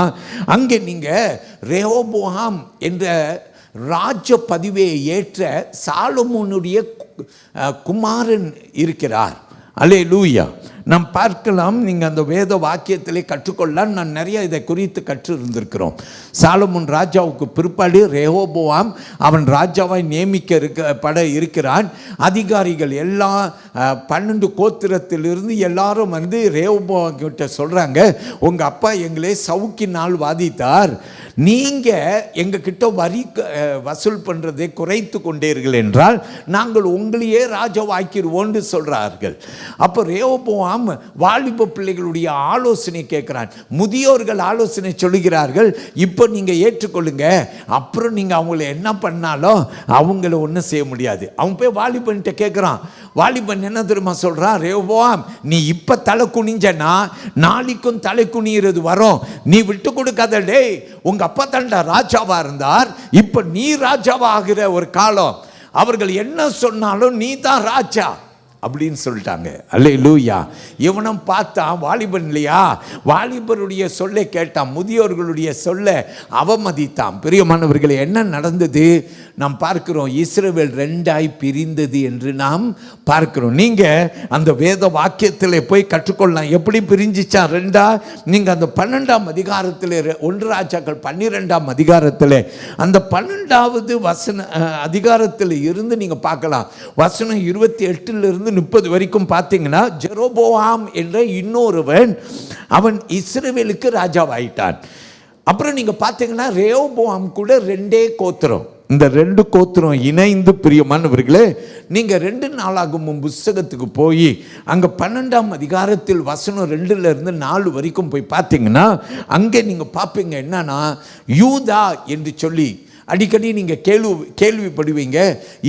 அங்கே நீங்கள் ரெஹோபோவாம் என்ற ராஜ பதிவை ஏற்ற சாலமோனுடைய குமாரன் இருக்கிறார். அல்லேலூயா. நாம் பார்க்கலாம். நீங்கள் அந்த வேத வாக்கியத்திலே கற்றுக்கொள்ளலாம். நான் நிறைய இதை குறித்து கற்று இருந்திருக்கிறோம். சாலமோன் ராஜாவுக்கு பிற்பாடு ரெஹோபோவாம் அவன் ராஜாவாய் நியமிக்கப்பட இருக்கிறான். அதிகாரிகள் எல்லாம் 12 கோத்திரத்திலிருந்து எல்லாரும் வந்து ரெஹோபோவாம் கிட்ட சொல்கிறாங்க, உங்கள் அப்பா எங்களே சவுக்கினால் வாதித்தார், நீங்கள் எங்ககிட்ட வரி வசூல் பண்ணுறதை குறைத்து கொண்டீர்கள் என்றால் நாங்கள் உங்களையே ராஜாவாக்கிடுவோன்னு சொல்கிறார்கள். அப்போ ரெஹோபோவாம் வாலிப பிள்ளைகளுடைய ஆலோசனை கேட்குறான். முதியோர்கள் ஆலோசனை சொல்லுகிறார்கள், இப்போ நீங்கள் ஏற்றுக்கொள்ளுங்க, அப்புறம் நீங்கள் அவங்கள என்ன பண்ணாலும் அவங்கள ஒன்றும் செய்ய முடியாது. அவன் போய் வாலிபன்கிட்ட கேட்குறான். வாலிபன் என்ன தெரியுமா சொல்கிறான், ரெஹோபோவாம் நீ இப்போ தலை குனிஞ்சனா நாளைக்கும் தலை குனிகிறது வரும், நீ விட்டு கொடுக்காத. டேய், உங்க அப்பா தாண்டா ராஜாவா இருந்தார், இப்ப நீ ராஜாவா ஆகிற ஒரு காலம், அவர்கள் என்ன சொன்னாலும் நீ தான் ராஜா அப்படின்னு சொல்லிட்டாங்க. அல்லேலூயா. இவனும் பார்த்தான், வாலிபன் இல்லையா, வாலிபருடைய சொல்லை கேட்டான், முதியோர்களுடைய சொல்ல அவமதித்தான். பிரியமானவர்களே, என்ன நடந்தது நாம் பார்க்கிறோம். இஸ்ரவேல் 2ஆய் பிரிந்தது என்று நாம் பார்க்கிறோம். நீங்கள் அந்த வேத வாக்கியத்தில் போய் கற்றுக்கொள்ளலாம். எப்படி பிரிஞ்சிச்சா 2ஆ? நீங்கள் அந்த 12ஆம் அதிகாரத்தில் 1 ராஜாக்கள் 12ஆம் அதிகாரத்தில் அந்த 12வது அதிகாரத்தில் இருந்து நீங்கள் பார்க்கலாம். வசனம் 28 30 வரைக்கும் பார்த்தீங்கன்னா, ஜெரோபோவாம் என்ற இன்னொருவன் அவன் இஸ்ரவேலுக்கு ராஜாவாயிட்டான். அப்புறம் நீங்கள் பார்த்தீங்கன்னா ரெஹோபோவாம் கூட 2 கோத்திரம், இந்த 2 கோத்திரம் இணைந்து, பிரியமானவர்களே, நீங்கள் 2 நாளாகமும் புஸ்தகத்துக்கு போய் அங்கே 12ஆம் அதிகாரத்தில் வசனம் 2லிருந்து 4 வரைக்கும் போய் பார்த்தீங்கன்னா, அங்கே நீங்கள் பார்ப்பீங்க என்னன்னா, யூதா என்று சொல்லி அடிக்கடி நீங்கள் கேள்விப்படுவீங்க.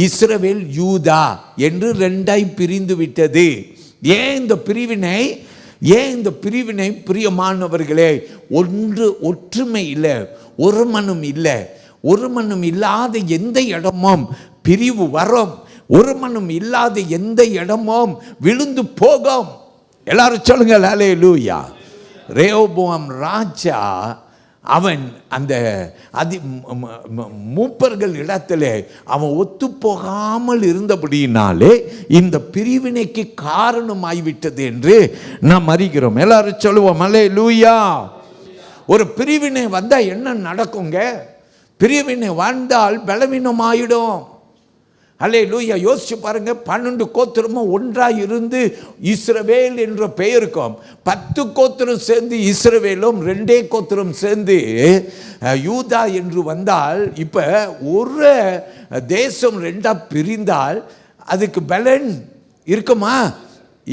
இஸ்ரவேல் யூதா என்று 2ஆய் பிரிந்து விட்டது. ஏன் இந்த பிரிவினை பிரியமானவர்களே? ஒற்றுமை இல்லை, ஒரு மனம் இல்லை. ஒரு மனம் இல்லாத எந்த இடமும் பிரிவு வரும், ஒரு மனம் இல்லாத எந்த இடமும் விழுந்து போகும். எல்லாரும் சொல்லுங்க அல்லேலூயா. ரெஹோபோவாம் ராஜா அவன் அந்த மூப்பர்கள் இடத்துல அவன் ஒத்து போகாமல் இருந்தபடியினாலே இந்த பிரிவினைக்கு காரணமாய்விட்டது என்று நாம் அறிகிறோம். எல்லாரும் சொல்லுவோம் அல்லேலூயா. ஒரு பிரிவினை வந்தால் என்ன நடக்குங்க? பிரிவினை வாழ்ந்தால் பலவீனமாயிடும். அல்லேலூயா. யோசிச்சு பாருங்க, 12 கோத்திரமும் ஒன்றாக இருந்து இஸ்ரவேல் என்ற பெயருக்கும் 10 கோத்திரம் சேர்ந்து இஸ்ரவேலும் 2 கோத்திரம் சேர்ந்து யூதா என்று வந்தால், இப்போ ஒரு தேசம் 2ஆ பிரிந்தால் அதுக்கு பலன் இருக்குமா?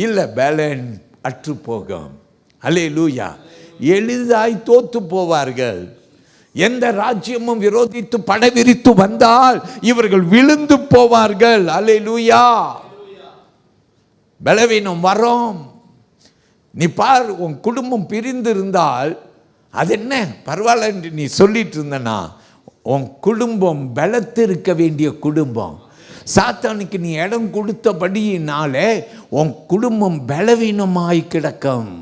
இல்லை, பலன் அற்று போகும். அல்லேலூயா. எளிதாய் தோத்து போவார்கள். எந்த ராஜ்யமும் விரோதித்து படைவிரித்து வந்தால் இவர்கள் விழுந்து போவார்கள். அல்லேலூயா. பலவீனம் வரும். நீ பார், உன் குடும்பம் பிரிந்து இருந்தால் அது என்ன பரவாயில்ல என்று நீ சொல்லிட்டு இருந்தனா, உன் குடும்பம் பலத்திருக்க வேண்டிய குடும்பம். சாத்தானுக்கு நீ இடம் கொடுத்தபடியினாலே உன் குடும்பம் பலவீனமாய் கிடக்கும்.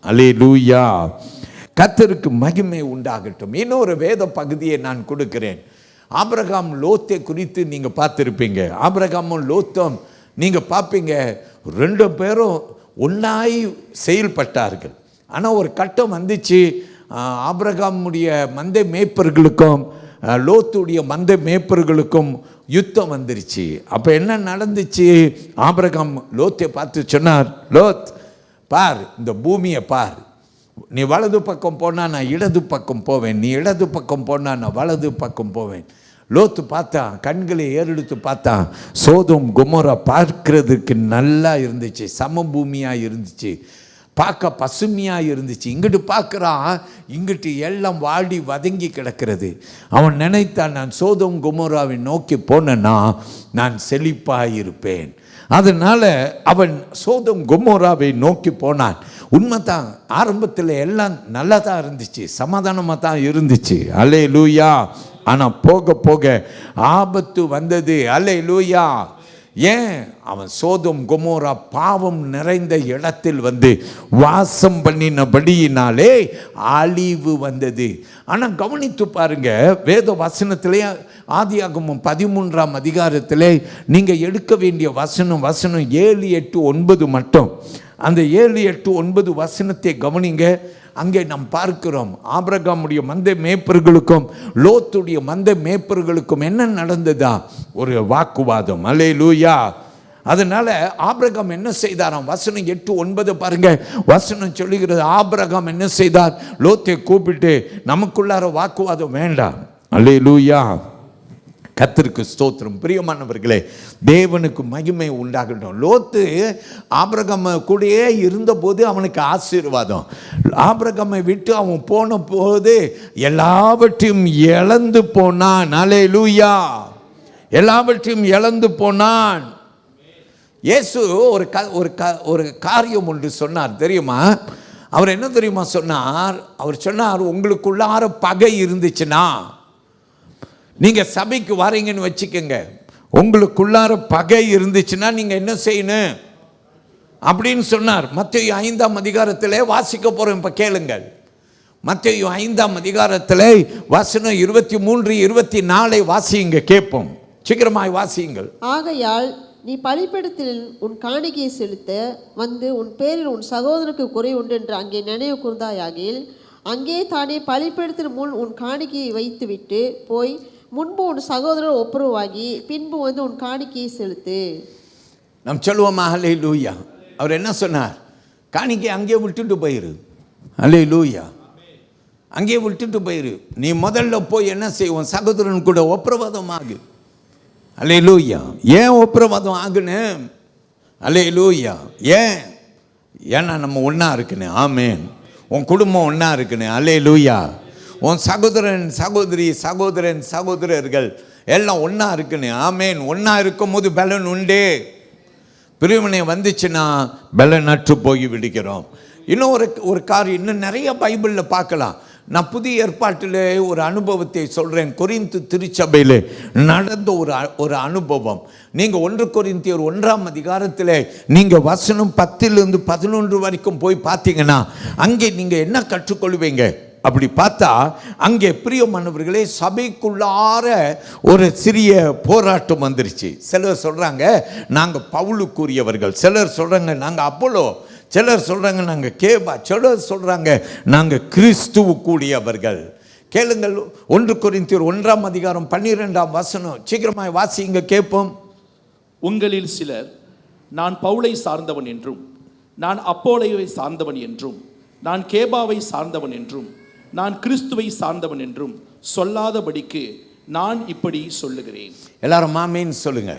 அல்லேலூயா. கர்த்தருக்கு மகிமை உண்டாகட்டும். இன்னொரு வேத பகுதியை நான் கொடுக்கிறேன். ஆபிரகாம் லோத்தை குறித்து நீங்கள் பார்த்துருப்பீங்க. ஆபிரகாமும் லோத்தும் நீங்கள் பார்ப்பீங்க, 2 பேரும் ஒன்றாய் செயல்பட்டார்கள். ஆனால் ஒரு கட்டம் வந்துச்சு, ஆபிரகாமுடைய மந்தை மேய்ப்பர்களுக்கும் லோத்துடைய மந்தை மேய்ப்பர்களுக்கும் யுத்தம் வந்துருச்சு. அப்போ என்ன நடந்துச்சு? ஆபிரகாம் லோத்தை பார்த்து சொன்னார், லோத் பார், இந்த பூமியை பார், நீ வலது பக்கம் போனால் நான் இடது பக்கம் போவேன், நீ இடது பக்கம் போனால் நான் வலது பக்கம் போவேன். லோத்து பார்த்தான், கண்களை ஏறெடுத்து பார்த்தான். சோதோம் கொமோரா பார்க்கிறதுக்கு நல்லா இருந்துச்சு, சமபூமியாக இருந்துச்சு, பார்க்க பசுமையாக இருந்துச்சு. இங்கிட்டு பார்க்குறான், இங்கிட்டு எல்லாம் வாடி வதங்கி கிடக்கிறது. அவன் நினைத்தான், நான் சோதோம் கொமோராவை நோக்கி போனேன்னா நான் செழிப்பாக இருப்பேன். அதனால் அவன் சோதோம் கொமோராவை நோக்கி போனான். உண்மைதான், ஆரம்பத்தில் எல்லாம் நல்லா தான் இருந்துச்சு, சமாதானமாக தான் இருந்துச்சு. அல்லேலூயா. ஆனால் போக போக ஆபத்து வந்தது. அல்லேலூயா. ஏன்? அவன் சோதோம் கொமோரா பாவம் நிறைந்த இடத்தில் வந்து வாசம் பண்ணினபடியினாலே அழிவு வந்தது. ஆனால் கவனித்து பாருங்க, வேத வசனத்திலே ஆதியாகமம் 13ஆம் அதிகாரத்திலே நீங்கள் எடுக்க வேண்டிய வசனம் 7, 8, 9 மட்டும். அந்த 7, 8, 9 வசனத்தை கவனிங்க. அங்கே நாம் பார்க்கிறோம் ஆபிரகாமுடைய மந்தை மேய்ப்பர்களுக்கும் லோத்துடைய மந்தை மேய்ப்பர்களுக்கும் என்ன நடந்ததா? ஒரு வாக்குவாதம். அல்லேலூயா. அதனால ஆபிரகாம் என்ன செய்தாராம்? வசனம் 8, 9 பாருங்க. வசனம் சொல்லுகிறது, ஆபிரகாம் என்ன செய்தார்? லோத்தை கூப்பிட்டு, நமக்குள்ளார வாக்குவாதம் வேண்டாம். அல்லேலூயா. கர்த்தருக்கு ஸ்தோத்திரம். பிரியமானவர்களே, தேவனுக்கு மகிமை உண்டாகட்டும். லோத்து ஆபிரகாம் கூடயே இருந்தபோது அவனுக்கு ஆசீர்வாதம். ஆபிரகாமை விட்டு அவன் போன போது எல்லாவற்றையும் இழந்து போனான். அல்லேலூயா. எல்லாவற்றையும் இழந்து போனான். இயேசு ஒரு காரியம் ஒன்று சொன்னார் தெரியுமா? அவர் என்ன தெரியுமா சொன்னார்? அவர் சொன்னார், உங்களுக்குள்ளார பகை இருந்துச்சுன்னா, நீங்க சபைக்கு வரீங்கன்னு வச்சுக்கோங்க, உங்களுக்குள்ளார பகை இருந்துச்சுன்னா நீங்க என்ன செய்யணும் அப்படின்னு சொன்னார். மத்தேயு 5ஆம் அதிகாரத்திலே வாசிக்க போறோம். இப்ப கேளுங்கள். மத்தேயு 5ஆம் அதிகாரத்திலே வசனம் 23, 24 வாசியுங்க, கேட்போம். சீக்கிரமாய் வாசியுங்கள். ஆகையால் நீ பலிபீடத்தில் உன் காணிக்கையை செலுத்த வந்து உன் பேரில் உன் சகோதரனுக்கு குறை உண்டு என்று அங்கே நினைவு கூர்ந்தாயாகில், அங்கே தானே பலிபீடத்தின் முன் உன் காணிக்கையை வைத்துவிட்டு போய் முன்பு உன் சகோதரர் ஒப்புரவாகி பின்பு வந்து உன் காணிக்கையை செலுத்து. நாம் சொல்லுவோமா? அல்லேலூயா. அவர் என்ன சொன்னார்? காணிக்கை அங்கே விட்டுட்டு போயிரு. அல்லேலூயா. அங்கே விட்டுட்டு போயிரு. நீ முதல்ல போய் என்ன செய்வோம்? சகோதரன் கூட ஒப்புரவாதம் ஆகு. அல்லேலூயா. ஏன் ஒப்புரவாதம் ஆகுன்னு? அல்லேலூயா. ஏன்னா நம்ம ஒன்றா இருக்குன்னு. ஆமேன். உன் குடும்பம் ஒன்றா இருக்குன்னு. அல்லேலூயா. உன் சகோதரன் சகோதரர்கள் எல்லாம் ஒன்றா இருக்குன்னு. ஆமேன். ஒன்றா இருக்கும் போது பலன் உண்டு. பிரிவினை வந்துச்சுன்னா பலன் நற்று போய் விடுகிறோம். இன்னும் ஒரு காரியம் இன்னும் நிறைய பைபிளில் பார்க்கலாம். நான் புதிய ஏற்பாட்டில் ஒரு அனுபவத்தை சொல்கிறேன். கொரிந்து திருச்சபையில் நடந்த ஒரு அனுபவம். நீங்கள் 1 கொரிந்தியர் 1ஆம் அதிகாரத்தில் நீங்கள் வசனம் 10லிருந்து 11 வரைக்கும் போய் பார்த்தீங்கன்னா அங்கே நீங்கள் என்ன கற்றுக்கொள்வீங்க? அப்படி பார்த்தா அங்கே பிரியமானவர்களே, சபைக்குள்ளார ஒரு சிறிய போராட்டம் வந்துருச்சு. சிலர் சொல்கிறாங்க நாங்கள் பவுலுக்குரியவர்கள், சிலர் சொல்கிறாங்க நாங்கள் அப்போலோ, சிலர் சொல்கிறாங்க நாங்கள் கேபா, சிலர் சொல்கிறாங்க நாங்கள் கிறிஸ்துவுக்குரியவர்கள். கேளுங்கள். 1 கொரிந்தியர் 1ஆம் அதிகாரம் 12ஆம் வசனம். சீக்கிரமாக வாசிங்க, கேட்போம். உங்களில் சிலர் நான் பவுலை சார்ந்தவன் என்றும், நான் அப்போலோவை சார்ந்தவன் என்றும், நான் கேபாவை சார்ந்தவன் என்றும், நான் கிறிஸ்துவை சார்ந்தவன் என்றும் சொல்லாதபடிக்கு நான் இப்படி சொல்லுகிறேன். எல்லாரும் ஆமென் சொல்லுங்க.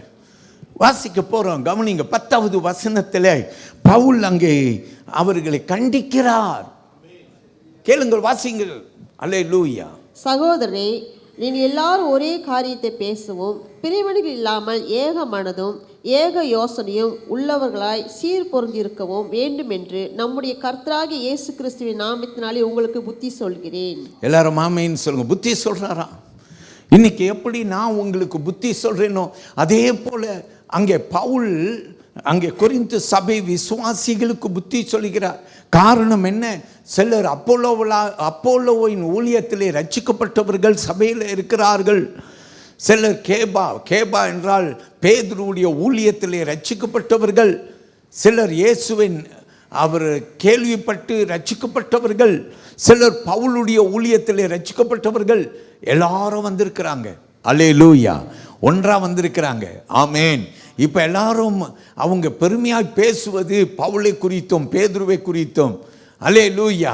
வாசிக்க போறோம். கவனிங்க. 10வது வசனத்தில் பவுல் அங்கே அவர்களை கண்டிக்கிறார். கேளுங்கள், வாசிங்கள். அல்லேலூயா. சகோதரரே, நீங்கள் எல்லாரும் ஒரே காரியத்தை பேசவும் பிரிவினைகள் இல்லாமல் ஏக மனதும் ஏக யோசனையும் உள்ளவர்களாய் சீர் பொருந்திருக்கவும் வேண்டும் என்று நம்முடைய கர்த்தராகிய இயேசு கிறிஸ்துவின் நாமத்தினாலே உங்களுக்கு புத்தி சொல்கிறேன். எல்லாரும் ஆமென் சொல்லுங்க. புத்தி சொல்றாரா? இன்னைக்கு எப்படி நான் உங்களுக்கு புத்தி சொல்றேனோ அதே போல அங்கே பவுல் அங்கே கொரிந்து சபை விசுவாசிகளுக்கு புத்தி சொல்கிறார். காரணம் என்ன? சிலர் அப்போலோவின் ஊழியத்திலே ரட்சிக்கப்பட்டவர்கள் சபையில் இருக்கிறார்கள். சிலர் கேபா என்றால் பேதுருவுடைய ஊழியத்திலே ரட்சிக்கப்பட்டவர்கள். சிலர் இயேசுவின் அவர் கேள்விப்பட்டு ரட்சிக்கப்பட்டவர்கள். சிலர் பவுலுடைய ஊழியத்திலே ரட்சிக்கப்பட்டவர்கள். எல்லாரும் வந்திருக்கிறாங்க. அல்லேலூயா. ஒன்றா வந்திருக்கிறாங்க. ஆமேன். இப்போ எல்லாரும் அவங்க பெருமையாய் பேசுவது பவுலை குறித்தும் பேதுருவை குறித்தும், அல்லேலூயா,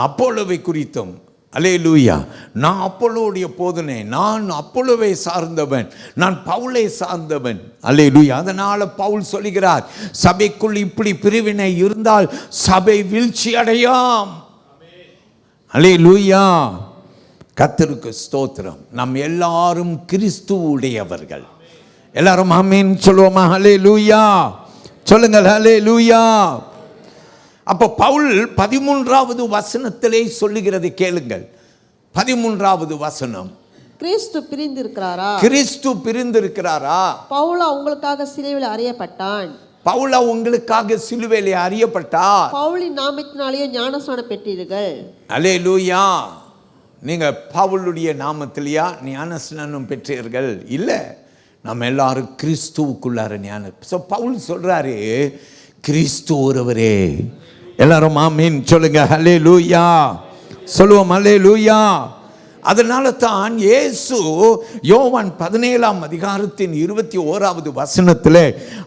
அப்போலோவை குறித்தும். அல்லேலூயா. நான் அப்போலோவுடைய போதனை, நான் அப்போலோவை சார்ந்தவன், நான் பவுலை சார்ந்தவன். அல்லேலூயா. அதனால பவுல் சொல்லுகிறார், சபைக்குள் இப்படி பிரிவினை இருந்தால் சபை வீழ்ச்சி அடையும். அல்லேலூயா. கர்த்தருக்கு ஸ்தோத்திரம். நாம் எல்லாரும் கிறிஸ்துவுடையவர்கள். எல்லாரும் ஆமென் சொல்லுவோமா? அல்லேலூயா சொல்லுங்கள். அல்லேலூயா. அப்போ பவுல் 13வது வசனத்திலே சொல்லுகிறது, கேளுங்கள். 13வது வசனம். கிறிஸ்து பிரிந்திருக்கிறாரா? கிறிஸ்து பிரிந்திருக்கிறாரா? பவுலா உங்களுக்காக சிலுவையில் அறையப்பட்டான். பவுலா உங்களுக்காக சிலுவையிலே அறையப்பட்டார். பவுலின் நாமத்தினாலேயே ஞானஸ்நானம் பெற்றீர்கள். அல்லேலூயா. நீங்க பவுலுடைய நாமத்திலேயா ஞானஸ்நானம் பெற்றீர்கள்? இல்லை, நம்ம எல்லாரும் கிறிஸ்துவுக்குள்ளார ஞானம். ஸோ பவுல் சொல்றாரு, கிறிஸ்து ஒருவரே. எல்லாரும் ஆமீன் சொல்லுங்க. ஹல்லேலூயா சொல்லுவோம். ஹல்லேலூயா. அதனால தான் இயேசு யோவான் 17ஆம் அதிகாரத்தின் 21வது வசனத்தில்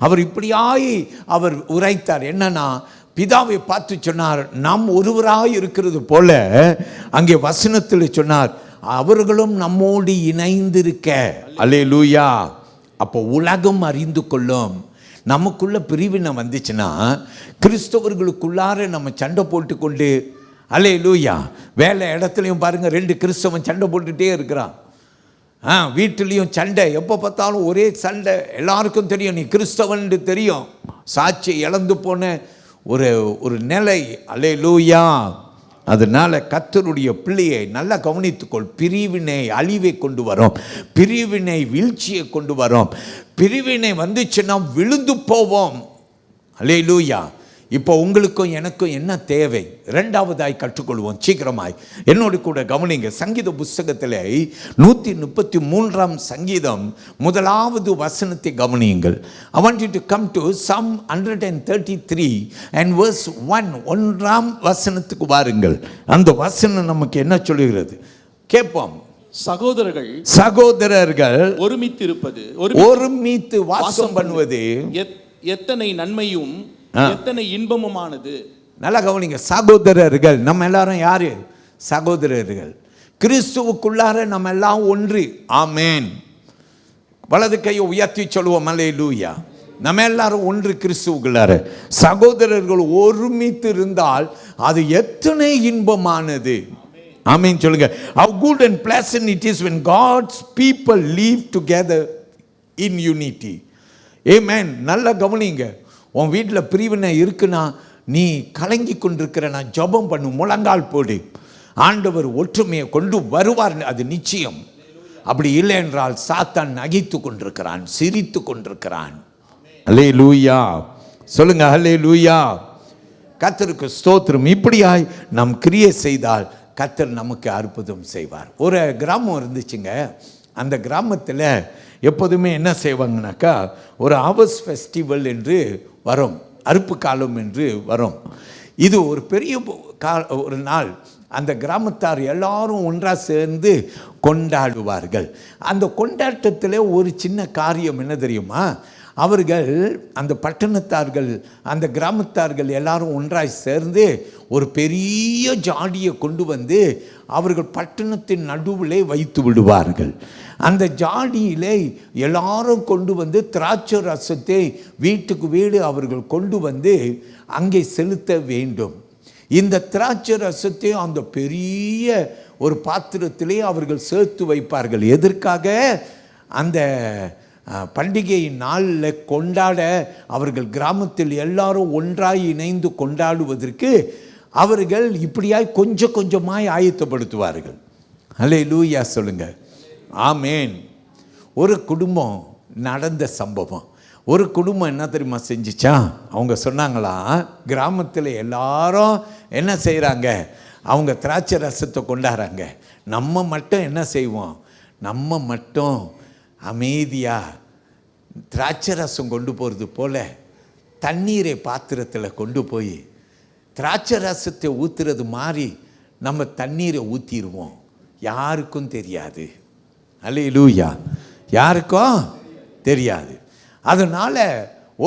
அவர் இப்படியாய் அவர் உரைத்தார். என்னன்னா, பிதாவை பார்த்து சொன்னார், நாம் ஒருவராய் இருக்கிறது போல அங்கே வசனத்தில் சொன்னார், அவர்களும் நம்மோடு இணைந்திருக்க. அல்லேலூயா. அப்போ உலகம் அறிந்து கொள்ளும். நமக்குள்ள பிரிவினை வந்துச்சுன்னா கிறிஸ்தவர்களுக்குள்ளார நம்ம சண்டை போட்டுக்கொண்டு, அல்லேலூயா, வேலை இடத்துலையும் பாருங்க 2 கிறிஸ்தவன் சண்டை போட்டுகிட்டே இருக்கிறான். வீட்டிலையும் சண்டை, எப்போ பார்த்தாலும் ஒரே சண்டை. எல்லாருக்கும் தெரியும் நீ கிறிஸ்தவன் தெரியும். சாட்சி இழந்து போன ஒரு நிலை. அல்லேலூயா. அதனால கர்த்தருடைய பிள்ளையை நல்லா கவனித்துக்கொள். பிரிவினை அழிவை கொண்டு வரும், பிரிவினை வீழ்ச்சியை கொண்டு வரும். பிரிவினை வந்துச்சுன்னா விழுந்து போவோம். அல்லேலூயா. இப்போ உங்களுக்கும் எனக்கும் என்ன தேவை? 2வதாய் கற்றுக்கொள்வோம் சீக்கிரமாய். என்னோடு கூட கவனிங்க. சங்கீத புஸ்தகத்தில் 133ஆம் சங்கீதம் 1வது வசனத்தை கவனியுங்கள். I want you to come to Psalm 133 and verse 1. 1ஆம் வசனத்துக்கு வாருங்கள். அந்த வசனம் நமக்கு என்ன சொல்லுகிறது கேட்போம். சகோதரர்கள் ஒருமித்து வாசம் பண்ணுவது எத்தனை நன்மையும் எத்தனை இன்பமுமானது. நல்லா கவனிங்க. சகோதரர்கள், நம்ம எல்லாரும் யாரு? சகோதரர்கள். கிறிஸ்துவுக்குள்ளார நம்ம எல்லாம் ஒன்று. ஆமேன். வலது கையை உயர்த்தி சொல்லுவோம். அல்லேலூயா. நம்ம எல்லாரும் ஒன்று கிறிஸ்துவுக்குள்ளார. சகோதரர்கள் ஒருமித்து இருந்தால் அது எத்தனை இன்பமானது. ஆமேன் சொல்லுங்க. How good and pleasant it is when God's people live together in unity. Amen. நல்லா கவனிங்க. உன் வீட்டில் பிரிவினை இருக்குன்னா நீ கலங்கி கொண்டிருக்கிற, நான் ஜெபம் பண்ணு, முழங்கால் போடு. ஆண்டவர் ஒற்றுமையை கொண்டு வருவார், அது நிச்சயம். அப்படி இல்லை என்றால் சாத்தான் நகைத்து கொண்டிருக்கிறான், சிரித்து கொண்டிருக்கிறான். அல்லேலூயா சொல்லுங்க. அல்லேலூயா. கர்த்தருக்கு ஸ்தோத்திரம். இப்படியாய் நாம் கிரியை செய்தால் கர்த்தர் நமக்கு அற்புதம் செய்வார். ஒரு கிராமம் இருந்துச்சுங்க. அந்த கிராமத்தில் எப்போதுமே என்ன செய்வாங்கனாக்கா, ஒரு ஹார்வெஸ்ட் ஃபெஸ்டிவல் என்று வரும், அறுப்பு காலம் என்று வரும். இது ஒரு பெரிய ஒரு நாள். அந்த கிராமத்தார் எல்லாரும் ஒன்றாக சேர்ந்து கொண்டாடுவார்கள். அந்த கொண்டாட்டத்தில் ஒரு சின்ன காரியம் என்ன தெரியுமா? அவர்கள் அந்த பட்டணத்தார்கள், அந்த கிராமத்தார்கள் எல்லாரும் ஒன்றாய் சேர்ந்து ஒரு பெரிய ஜாடியை கொண்டு வந்து அவர்கள் பட்டணத்தின் நடுவிலே வைத்து விடுவார்கள். அந்த ஜாடியிலே எல்லாரும் கொண்டு வந்து திராட்சை ரசத்தை வீட்டுக்கு வீடு அவர்கள் கொண்டு வந்து அங்கே செலுத்த வேண்டும். இந்த திராட்சை ரசத்தை அந்த பெரிய ஒரு பாத்திரத்திலே அவர்கள் சேர்த்து வைப்பார்கள். எதற்காக? அந்த பண்டிகை நாளில் கொண்டாட, அவர்கள் கிராமத்தில் எல்லாரும் ஒன்றாய் இணைந்து கொண்டாடுவதற்கு அவர்கள் இப்படியாய் கொஞ்சம் கொஞ்சமாய் ஆயத்தப்படுத்துவார்கள். அல்லேலூயா சொல்லுங்க. ஆமேன். ஒரு குடும்பம் நடந்த சம்பவம். ஒரு குடும்பம் என்ன தெரியுமா செஞ்சிச்சா? அவங்க சொன்னாங்களா, கிராமத்தில் எல்லாரும் என்ன செய்கிறாங்க, அவங்க திராட்சை ரசத்தை கொண்டாடுறாங்க, நம்ம மட்டும் என்ன செய்வோம், நம்ம மட்டும் அமைதியாக திராட்சை ரசம் கொண்டு போகிறது போல் தண்ணீரை பாத்திரத்தில் கொண்டு போய் திராட்சை ரசத்தை ஊற்றுறது மாதிரி நம்ம தண்ணீரை ஊற்றிடுவோம், யாருக்கும் தெரியாது. அல்லேலூயா. யாருக்கும் தெரியாது. அதனால்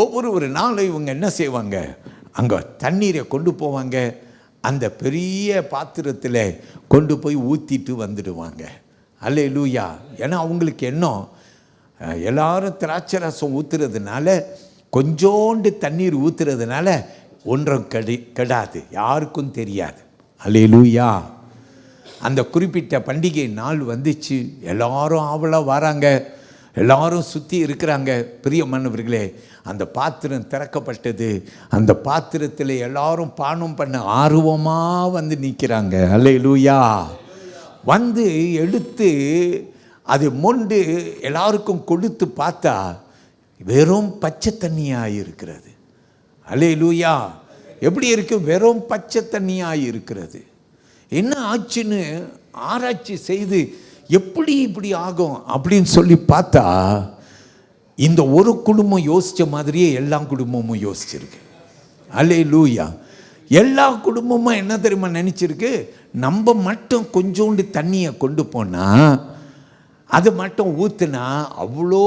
ஒவ்வொரு நாளும் இவங்க என்ன செய்வாங்க, அங்கே தண்ணீரை கொண்டு போவாங்க, அந்த பெரிய பாத்திரத்தில் கொண்டு போய் ஊற்றிட்டு வந்துடுவாங்க. அல்லேலூயா. ஏன்னா அவங்களுக்கு எண்ணம், எல்லாரும் திராட்சை ரசம் ஊற்றுறதுனால, கொஞ்சோண்டு தண்ணீர் ஊற்றுறதுனால ஒன்றும் கெடாது, யாருக்கும் தெரியாது. அல்லேலூயா. அந்த குறிப்பிட்ட பண்டிகை நாள் வந்துச்சு. எல்லாரும் ஆவலாக வராங்க, எல்லாரும் சுற்றி இருக்கிறாங்க. பிரியமானவர்களே, அந்த பாத்திரம் திறக்கப்பட்டது. அந்த பாத்திரத்தில் எல்லாரும் பானம் பண்ண ஆர்வமாக வந்து நிற்கிறாங்க. அல்லேலூயா. வந்து எடுத்து அதை மொண்டு எல்லாருக்கும் கொடுத்து பார்த்தா வெறும் பச்சை தண்ணியாக இருக்கிறது. அல்லேலூயா. எப்படி இருக்கு? வெறும் பச்சை தண்ணியாக இருக்கிறது. என்ன ஆச்சுன்னு ஆராய்ச்சி செய்து எப்படி இப்படி ஆகும் அப்படின்னு சொல்லி பார்த்தா, இந்த ஒரு குடும்பம் யோசித்த மாதிரியே எல்லா குடும்பமும் யோசிச்சிருக்கு. அல்லேலூயா. எல்லா குடும்பமும் என்ன தெரியுமா நினச்சிருக்கு, நம்ம மட்டும் கொஞ்சோண்டு தண்ணியை கொண்டு போனால், அது மட்டும் ஊற்றுனா அவ்வளோ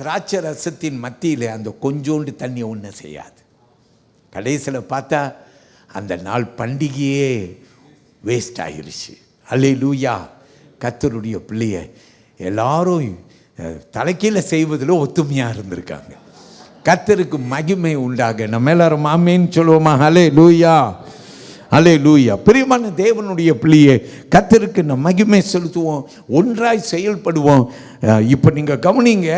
திராட்சை ரசத்தின் மத்தியில் அந்த கொஞ்சோண்டு தண்ணி ஒன்றும் செய்யாது. கடைசியில் பார்த்தா அந்த நாள் பண்டிகையே வேஸ்ட் ஆகிருச்சு. அல்லேலூயா. கர்த்தருடைய பிள்ளைய எல்லாரும் தலைக்கீழ செய்வதில் ஒத்துமையாக இருந்திருக்காங்க. கர்த்தருக்கு மகிமை உண்டாக. நம்ம எல்லாரும் ஆமென் சொல்லுவோமா? அல்லேலூயா, அல்லேலூயா. பிரியமான தேவனுடைய பிள்ளையே, கர்த்தருக்கு நம்ம மகிமை செலுத்துவோம், ஒன்றாய் செயல்படுவோம். இப்போ நீங்கள் கவனிங்க,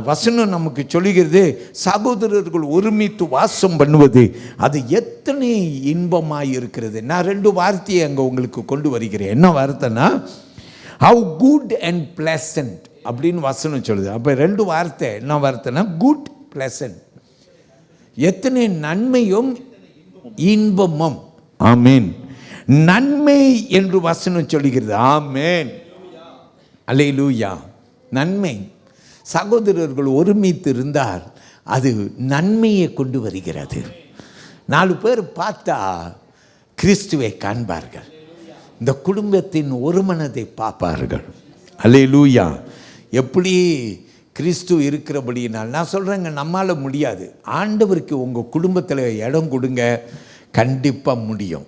வசனம் நமக்கு சொல்லுகிறது, சகோதரர்கள் ஒருமித்து வாசம் பண்ணுவது அது எத்தனை இன்பமாய் இருக்கிறது. நான் 2 வார்த்தையை அங்கே உங்களுக்கு கொண்டு வருகிறேன். என்ன வார்த்தைனா, ஹவ் குட் அண்ட் பிளசன்ட் அப்படின்னு வசனம் சொல்லுது. அப்போ 2 வார்த்தை. என்ன வார்த்தைனா, குட் பிளசன்ட், எத்தனை நன்மையும் இன்பமும். ஆமேன். நன்மை என்று வசனம் சொல்லுகிறது. ஆமேன், அல்லேலூயா. நன்மை, சகோதரர்கள் ஒருமித்து இருந்தால் அது நன்மையை கொண்டு வருகிறது. 4 பேர் பார்த்தா கிறிஸ்துவை காண்பார்கள், இந்த குடும்பத்தின் ஒரு மனதை பார்ப்பார்கள். அல்லேலூயா. எப்படி கிறிஸ்து இருக்கிறபடினால் நான் சொல்கிறேங்க, நம்மால் முடியாது. ஆண்டவருக்கு உங்கள் குடும்பத்தில் இடம் கொடுங்க, கண்டிப்பாக முடியும்.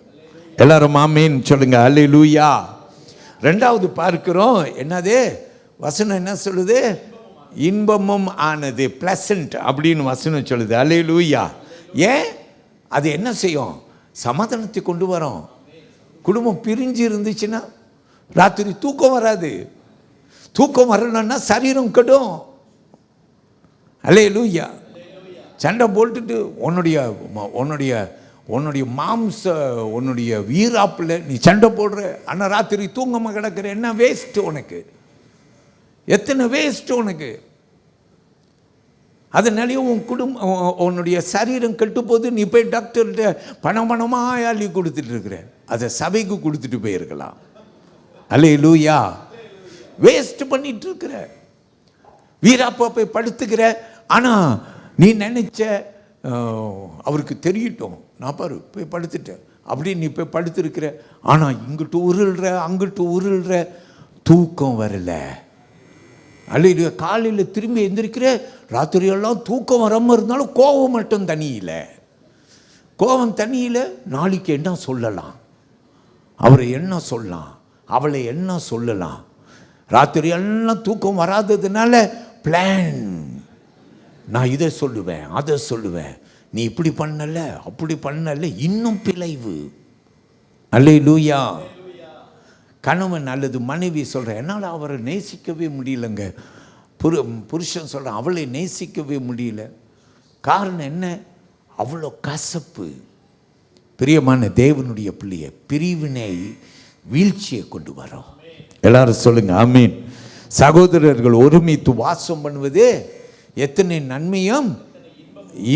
எல்லாரும் ஆமேன் சொல்லுங்க. அல்லேலூயா. 2வது பார்க்கிறோம், என்னது வசனம் என்ன சொல்லுது, இன்பமும் ஆனது, பிளசன்ட் அப்படின்னு வசனம் சொல்லுது. அல்லேலூயா. ஏன்? அது என்ன செய்யும்? சமாதானத்தை கொண்டு வரும். குடும்பம் பிரிஞ்சு இருந்துச்சுன்னா ராத்திரி தூக்கம் வராது. தூக்கம் வரணும்னா சரீரம் கெடும். அல்லேலூயா. சண்டை போட்டுட்டு உன்னுடைய மாம்ச உன்னுடைய வீராப்பில் நீ சண்டை போடுற, ஆனால் ராத்திரி தூங்காமல் கிடக்கிற, என்ன வேஸ்ட் உனக்கு? எத்தனை வேஸ்ட் உனக்கு? அதனாலேயும் உன் குடும்பம் உன்னுடைய சரீரம் கெட்டு போது நீ போய் டாக்டர்கிட்ட பணமாக அள்ளி கொடுத்துட்டு இருக்கிற, அதை சபைக்கு கொடுத்துட்டு போயிருக்கலாம். அல்லேலூயா. வேஸ்ட் பண்ணிட்டு இருக்கிற, வீராப்பா போய் படுத்துக்கிற. ஆனால் நீ நினைச்ச அவருக்கு தெரியட்டும், நான் பாரு போய் படுத்துட்டேன் அப்படின்னு நீ போய் படுத்துருக்கிற. ஆனால் இங்கிட்டு உருள்ற அங்கிட்டு உருள்ற, தூக்கம் வரல. அல்ல காலையில் திரும்பி எந்திரிக்கிற, ராத்திரியெல்லாம் தூக்கம் வராமல் இருந்தாலும் கோபம் மட்டும் தனியில. கோபம் தனியில, நாளைக்கு என்ன சொல்லலாம், அவரை என்ன சொல்லலாம், அவளை என்ன சொல்லலாம். ராத்திரியெல்லாம் தூக்கம் வராததுனால பிளான், நான் இதை சொல்லுவேன் அதை சொல்லுவேன், நீ இப்படி பண்ணல அப்படி பண்ணல, இன்னும் பிழைவு. அல்லேலூயா. கணவன் அல்லது மனைவி சொல்கிறேன், என்னால் அவரை நேசிக்கவே முடியலங்க. புருஷன் சொல்கிறேன், அவளை நேசிக்கவே முடியல. காரணம் என்ன? அவ்வளோ கசப்பு. பிரியமான தேவனுடைய பிள்ளையை, பிரிவினை வீழ்ச்சியை கொண்டு வரும். எல்லாரும் சொல்லுங்க ஆமீன். சகோதரர்கள் ஒருமித்து வாசம் பண்ணுவது எத்தனை நன்மையும்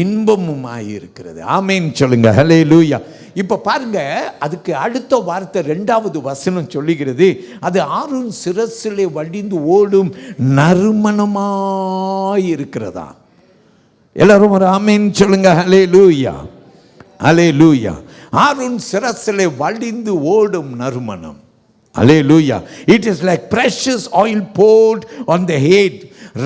இன்பமும் ஆகியிருக்கிறது. ஆமீன் சொல்லுங்க. ஹல்லேலூயா. இப்போ பாருங்க, அதுக்கு அடுத்த வார்த்தை 2வது வசனம் சொல்லுகிறது, அது ஆரோன் சிரசிலே வடிந்து ஓடும் நறுமணமாய் இருக்கிறதா. எல்லாரும் ஒரு ஆமீன் சொல்லுங்க. ஹல்லேலூயா, ஹல்லேலூயா. ஆரோன் சிரசிலே வடிந்து ஓடும் நறுமணம். Hallelujah. It is like precious oil poured on the head,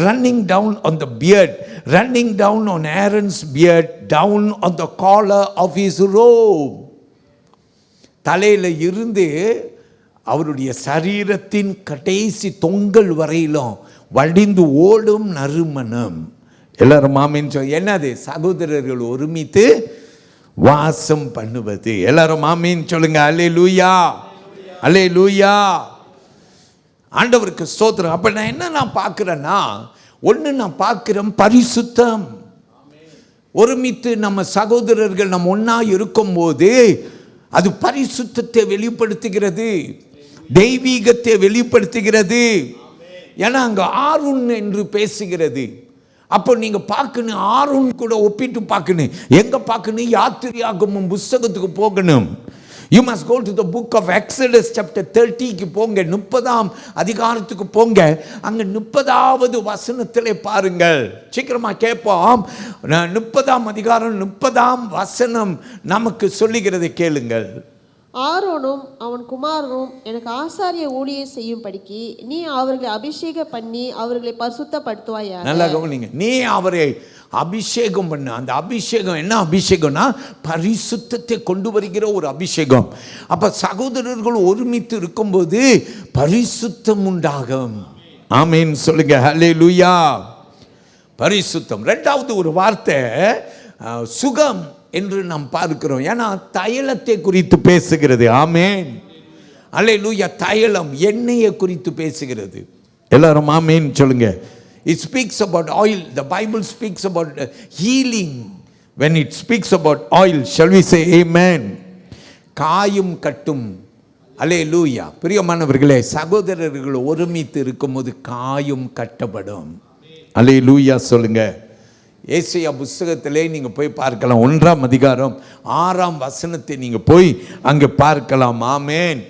running down on the beard, running down on Aaron's beard, down on the collar of his robe. தலையில் இருந்து அவருடைய சரீரத்தின் கடைசி தொங்கல் வரையிலும் வடிந்து ஓடும் நறுமணம். எல்லாரும் ஆமீன் சொல்லுங்க. என்னது? சகோதரர்கள் ஒருமித்து வாசம் பண்ணுவது. எல்லாரும் ஆமீன் சொல்லுங்க. அல்லேலூயா, அல்லேலூயா. ஆண்டவருக்கு ஸ்தோத்திரம். அப்போ நான் என்ன பார்க்குறேன்னா, ஒன்று நான் பார்க்குறேன் பரிசுத்தம். ஒருமித்து நம்ம சகோதரர்கள் நம்ம ஒன்றா இருக்கும்போது அது பரிசுத்தத்தை வெளிப்படுத்துகிறது, தெய்வீகத்தை வெளிப்படுத்துகிறது. ஏன்னா அங்கே ஆரோன் என்று பேசுகிறது. அப்போ நீங்கள் பார்க்கணும், ஆரோன் கூட ஒப்பிட்டு பார்க்கணும். எங்கே பார்க்கணும்? யாத்திரையாகமம் புஸ்தகத்துக்கு போகணும். You must go to the book of Exodus chapter 30க்கு போங்க, 30ஆம் அதிகாரத்துக்கு போங்க. அங்க 30வது வசனத்திலே பாருங்கள். சீக்கிரமா கேட்போம். 30ஆம் அதிகாரம் 30ஆம் வசனம் நமக்கு சொல்லுகிறது, கேளுங்கள். ஆரோனும் அவன் குமாரனும் எனக்கு ஆசாரிய ஊழியம் செய்யும்படிக்கு நீ அவர்களை அபிஷேகம் பண்ணி அவர்களை பரிசுத்தப்படுத்துவாயாக. நல்லா கவனிங்க. நீ அவரை அபிஷேகம் பண்ண. அந்த அபிஷேகம் என்ன அபிஷேகம்னா பரிசுத்தத்தை கொண்டு வருகிற ஒரு அபிஷேகம். அப்ப சகோதரர்கள் ஒருமித்து இருக்கும்போது பரிசுத்தம் உண்டாகும். ஆமென் சொல்லுங்க. ஹல்லேலூயா. பரிசுத்தம். இரண்டாவது ஒரு வார்த்தை சுகம் என்று நாம் பார்க்கிறோம். ஏன்னா தைலத்தை குறித்து பேசுகிறது. ஆமென் அல்லேலூயா. தைலம் எண்ணெயை குறித்து பேசுகிறது. எல்லாரும் ஆமென் சொல்லுங்க. It speaks about oil. The Bible speaks about healing when it speaks about oil. Shall we say amen? காயும் கட்டும். அல்லேலூயா. பிரியமானவர்களே, சகோதரர்கள் ஒருமித்து இருக்கும்போது காயும் கட்டப்படும். அல்லேலூயா சொல்லுங்க. ஏசாயா புத்தகத்திலே நீங்கள் போய் பார்க்கலாம். 1ஆம் அதிகாரம் 6ஆம் வசனத்தை நீங்கள் போய் அங்கே பார்க்கலாம். ஆமென்.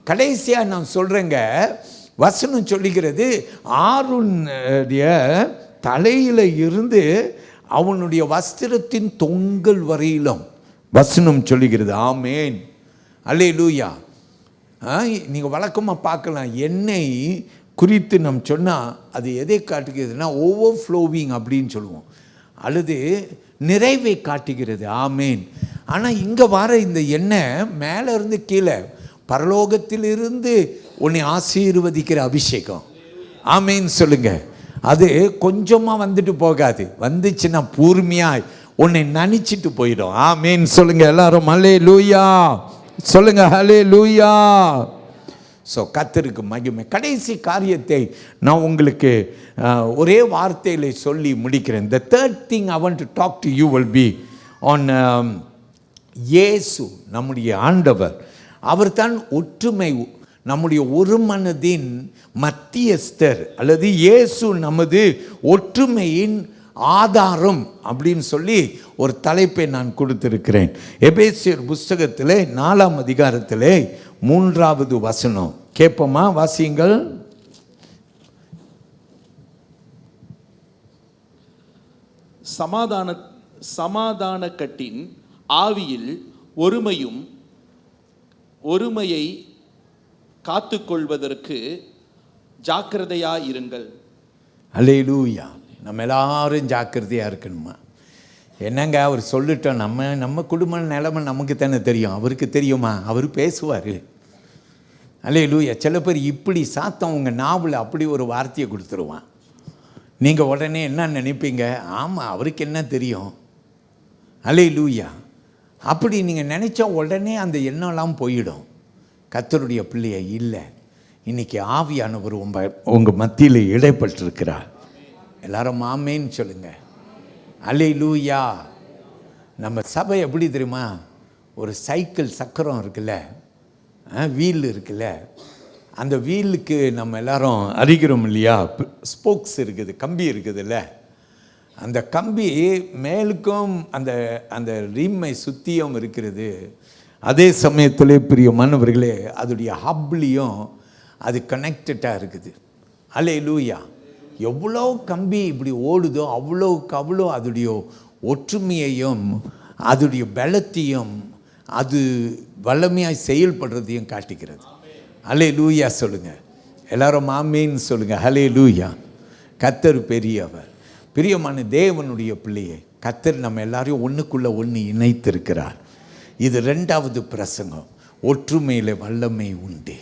கடைசியாக நான் சொல்கிறேங்க, வசனம் சொல்லுகிறது ஆரோனுடைய தலையில் இருந்து அவனுடைய வஸ்திரத்தின் தொங்கல் வரையிலும் வசனம் சொல்லுகிறது. ஆமென் அல்லேலூயா. நீங்கள் வழக்கமாக பார்க்கலாம், எண்ணெய் குறித்து நம்ம சொன்னால் அது எதை காட்டுகிறதுனா ஓவர் ஃப்ளோவிங் அப்படின்னு சொல்லுவோம், அல்லது நிறைவை காட்டுகிறது. ஆமேன். ஆனால் இங்கே வர இந்த எண்ணெய் மேலே இருந்து கீழே பரலோகத்திலிருந்து உன்னை ஆசீர்வதிக்கிற அபிஷேகம். ஆமேன் சொல்லுங்க. அது கொஞ்சமாக வந்துட்டு போகாது, வந்துச்சுன்னா பூர்மையாய் உன்னை நனிச்சிட்டு போயிடும். ஆமேன் சொல்லுங்க. எல்லாரும் ஹல்லேலூயா சொல்லுங்க. ஹல்லேலூயா. ஸோ கர்த்தருக்கு மகிமை. கடைசி காரியத்தை நான் உங்களுக்கு ஒரே வார்த்தையில் சொல்லி முடிக்கிறேன். The third thing I want to talk to you will be on இயேசு நம்முடைய ஆண்டவர். அவர் தான் ஒற்றுமை, நம்முடைய ஒரு மனதின் மத்தியஸ்தர், அல்லது இயேசு நமது ஒற்றுமையின் ஆதாரம் அப்படின்னு சொல்லி ஒரு தலைப்பை நான் கொடுத்திருக்கிறேன். எபேசியர் புஸ்தகத்திலே 4ஆம் அதிகாரத்திலே 3வது வசனம் கேட்போமா? வாசியுங்கள். சமாதான கட்டின் ஆவியில் ஒருமையை காத்துக்கொள்வதற்கு ஜாக்கிரதையாயிருங்கள். அல்லேலூயா. நம்ம எல்லாரும் ஜாக்கிரதையாக இருக்கணுமா? என்னங்க அவர் சொல்லிட்டோம், நம்ம குடும்ப நிலைமை நமக்கு தானே தெரியும், அவருக்கு தெரியுமா? அவர் பேசுவார். அல்லேலூயா. சில பேர் இப்படி சாத்தம் உங்கள் நாவில் அப்படி ஒரு வார்த்தையை கொடுத்துருவான். நீங்கள் உடனே என்ன நினைப்பீங்க? ஆமாம், அவருக்கு என்ன தெரியும். அல்லேலூயா. அப்படி நீங்கள் நினச்சா உடனே அந்த எண்ணம்லாம் போயிடும். கர்த்தருடைய பிள்ளைய இல்லை, இன்றைக்கி ஆவியானவர் உங்கள் மத்தியில் இடைப்பட்டிருக்கிறார். எல்லாரும் ஆமேன்னு சொல்லுங்கள். அல்லேலூயா. நம்ம சபை எப்படி தெரியுமா? ஒரு சைக்கிள் சக்கரம் இருக்குல்ல, வீல் இருக்குல்ல, அந்த வீலுக்கு நம்ம எல்லாரும் அறிகிறோம் இல்லையா? ஸ்போக்ஸ் இருக்குது, கம்பி இருக்குதுல்ல. அந்த கம்பி மேலுக்கும் அந்த அந்த ரீமை சுற்றியும் இருக்கிறது. அதே சமயத்தில் பிரியமானவர்களே, அதோடைய ஹப்லேயும் அது கனெக்டடாக இருக்குது. அல்லேலூயா. எவ்வளோ கம்பி இப்படி ஓடுதோ அவ்வளோக்கு அவ்வளோ அதோடைய ஒற்றுமையையும் அதோடைய பலத்தையும் அது வல்லமையாக செயல்படுறதையும் காட்டுகிறது. அல்லேலூயா சொல்லுங்கள். எல்லாரும் ஆமேன்னு சொல்லுங்கள். அல்லேலூயா. கர்த்தர் பெரியவர். பிரியமான தேவனுடைய பிள்ளையை கர்த்தர் நம்ம எல்லாரையும் ஒன்றுக்குள்ளே ஒன்று இணைத்திருக்கிறார். இது 2வது பிரசங்கம். ஒற்றுமையில் வல்லமை உண்டு.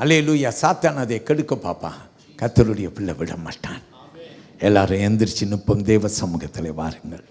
அல்லேலூயா. சாத்தான் அதை கெடுக்க பார்ப்பான், கர்த்தருடைய பிள்ளை விட மாட்டான். எல்லாரும் எந்திரிச்சு நிற்போம். தேவ சமூகத்தில் வாருங்கள்.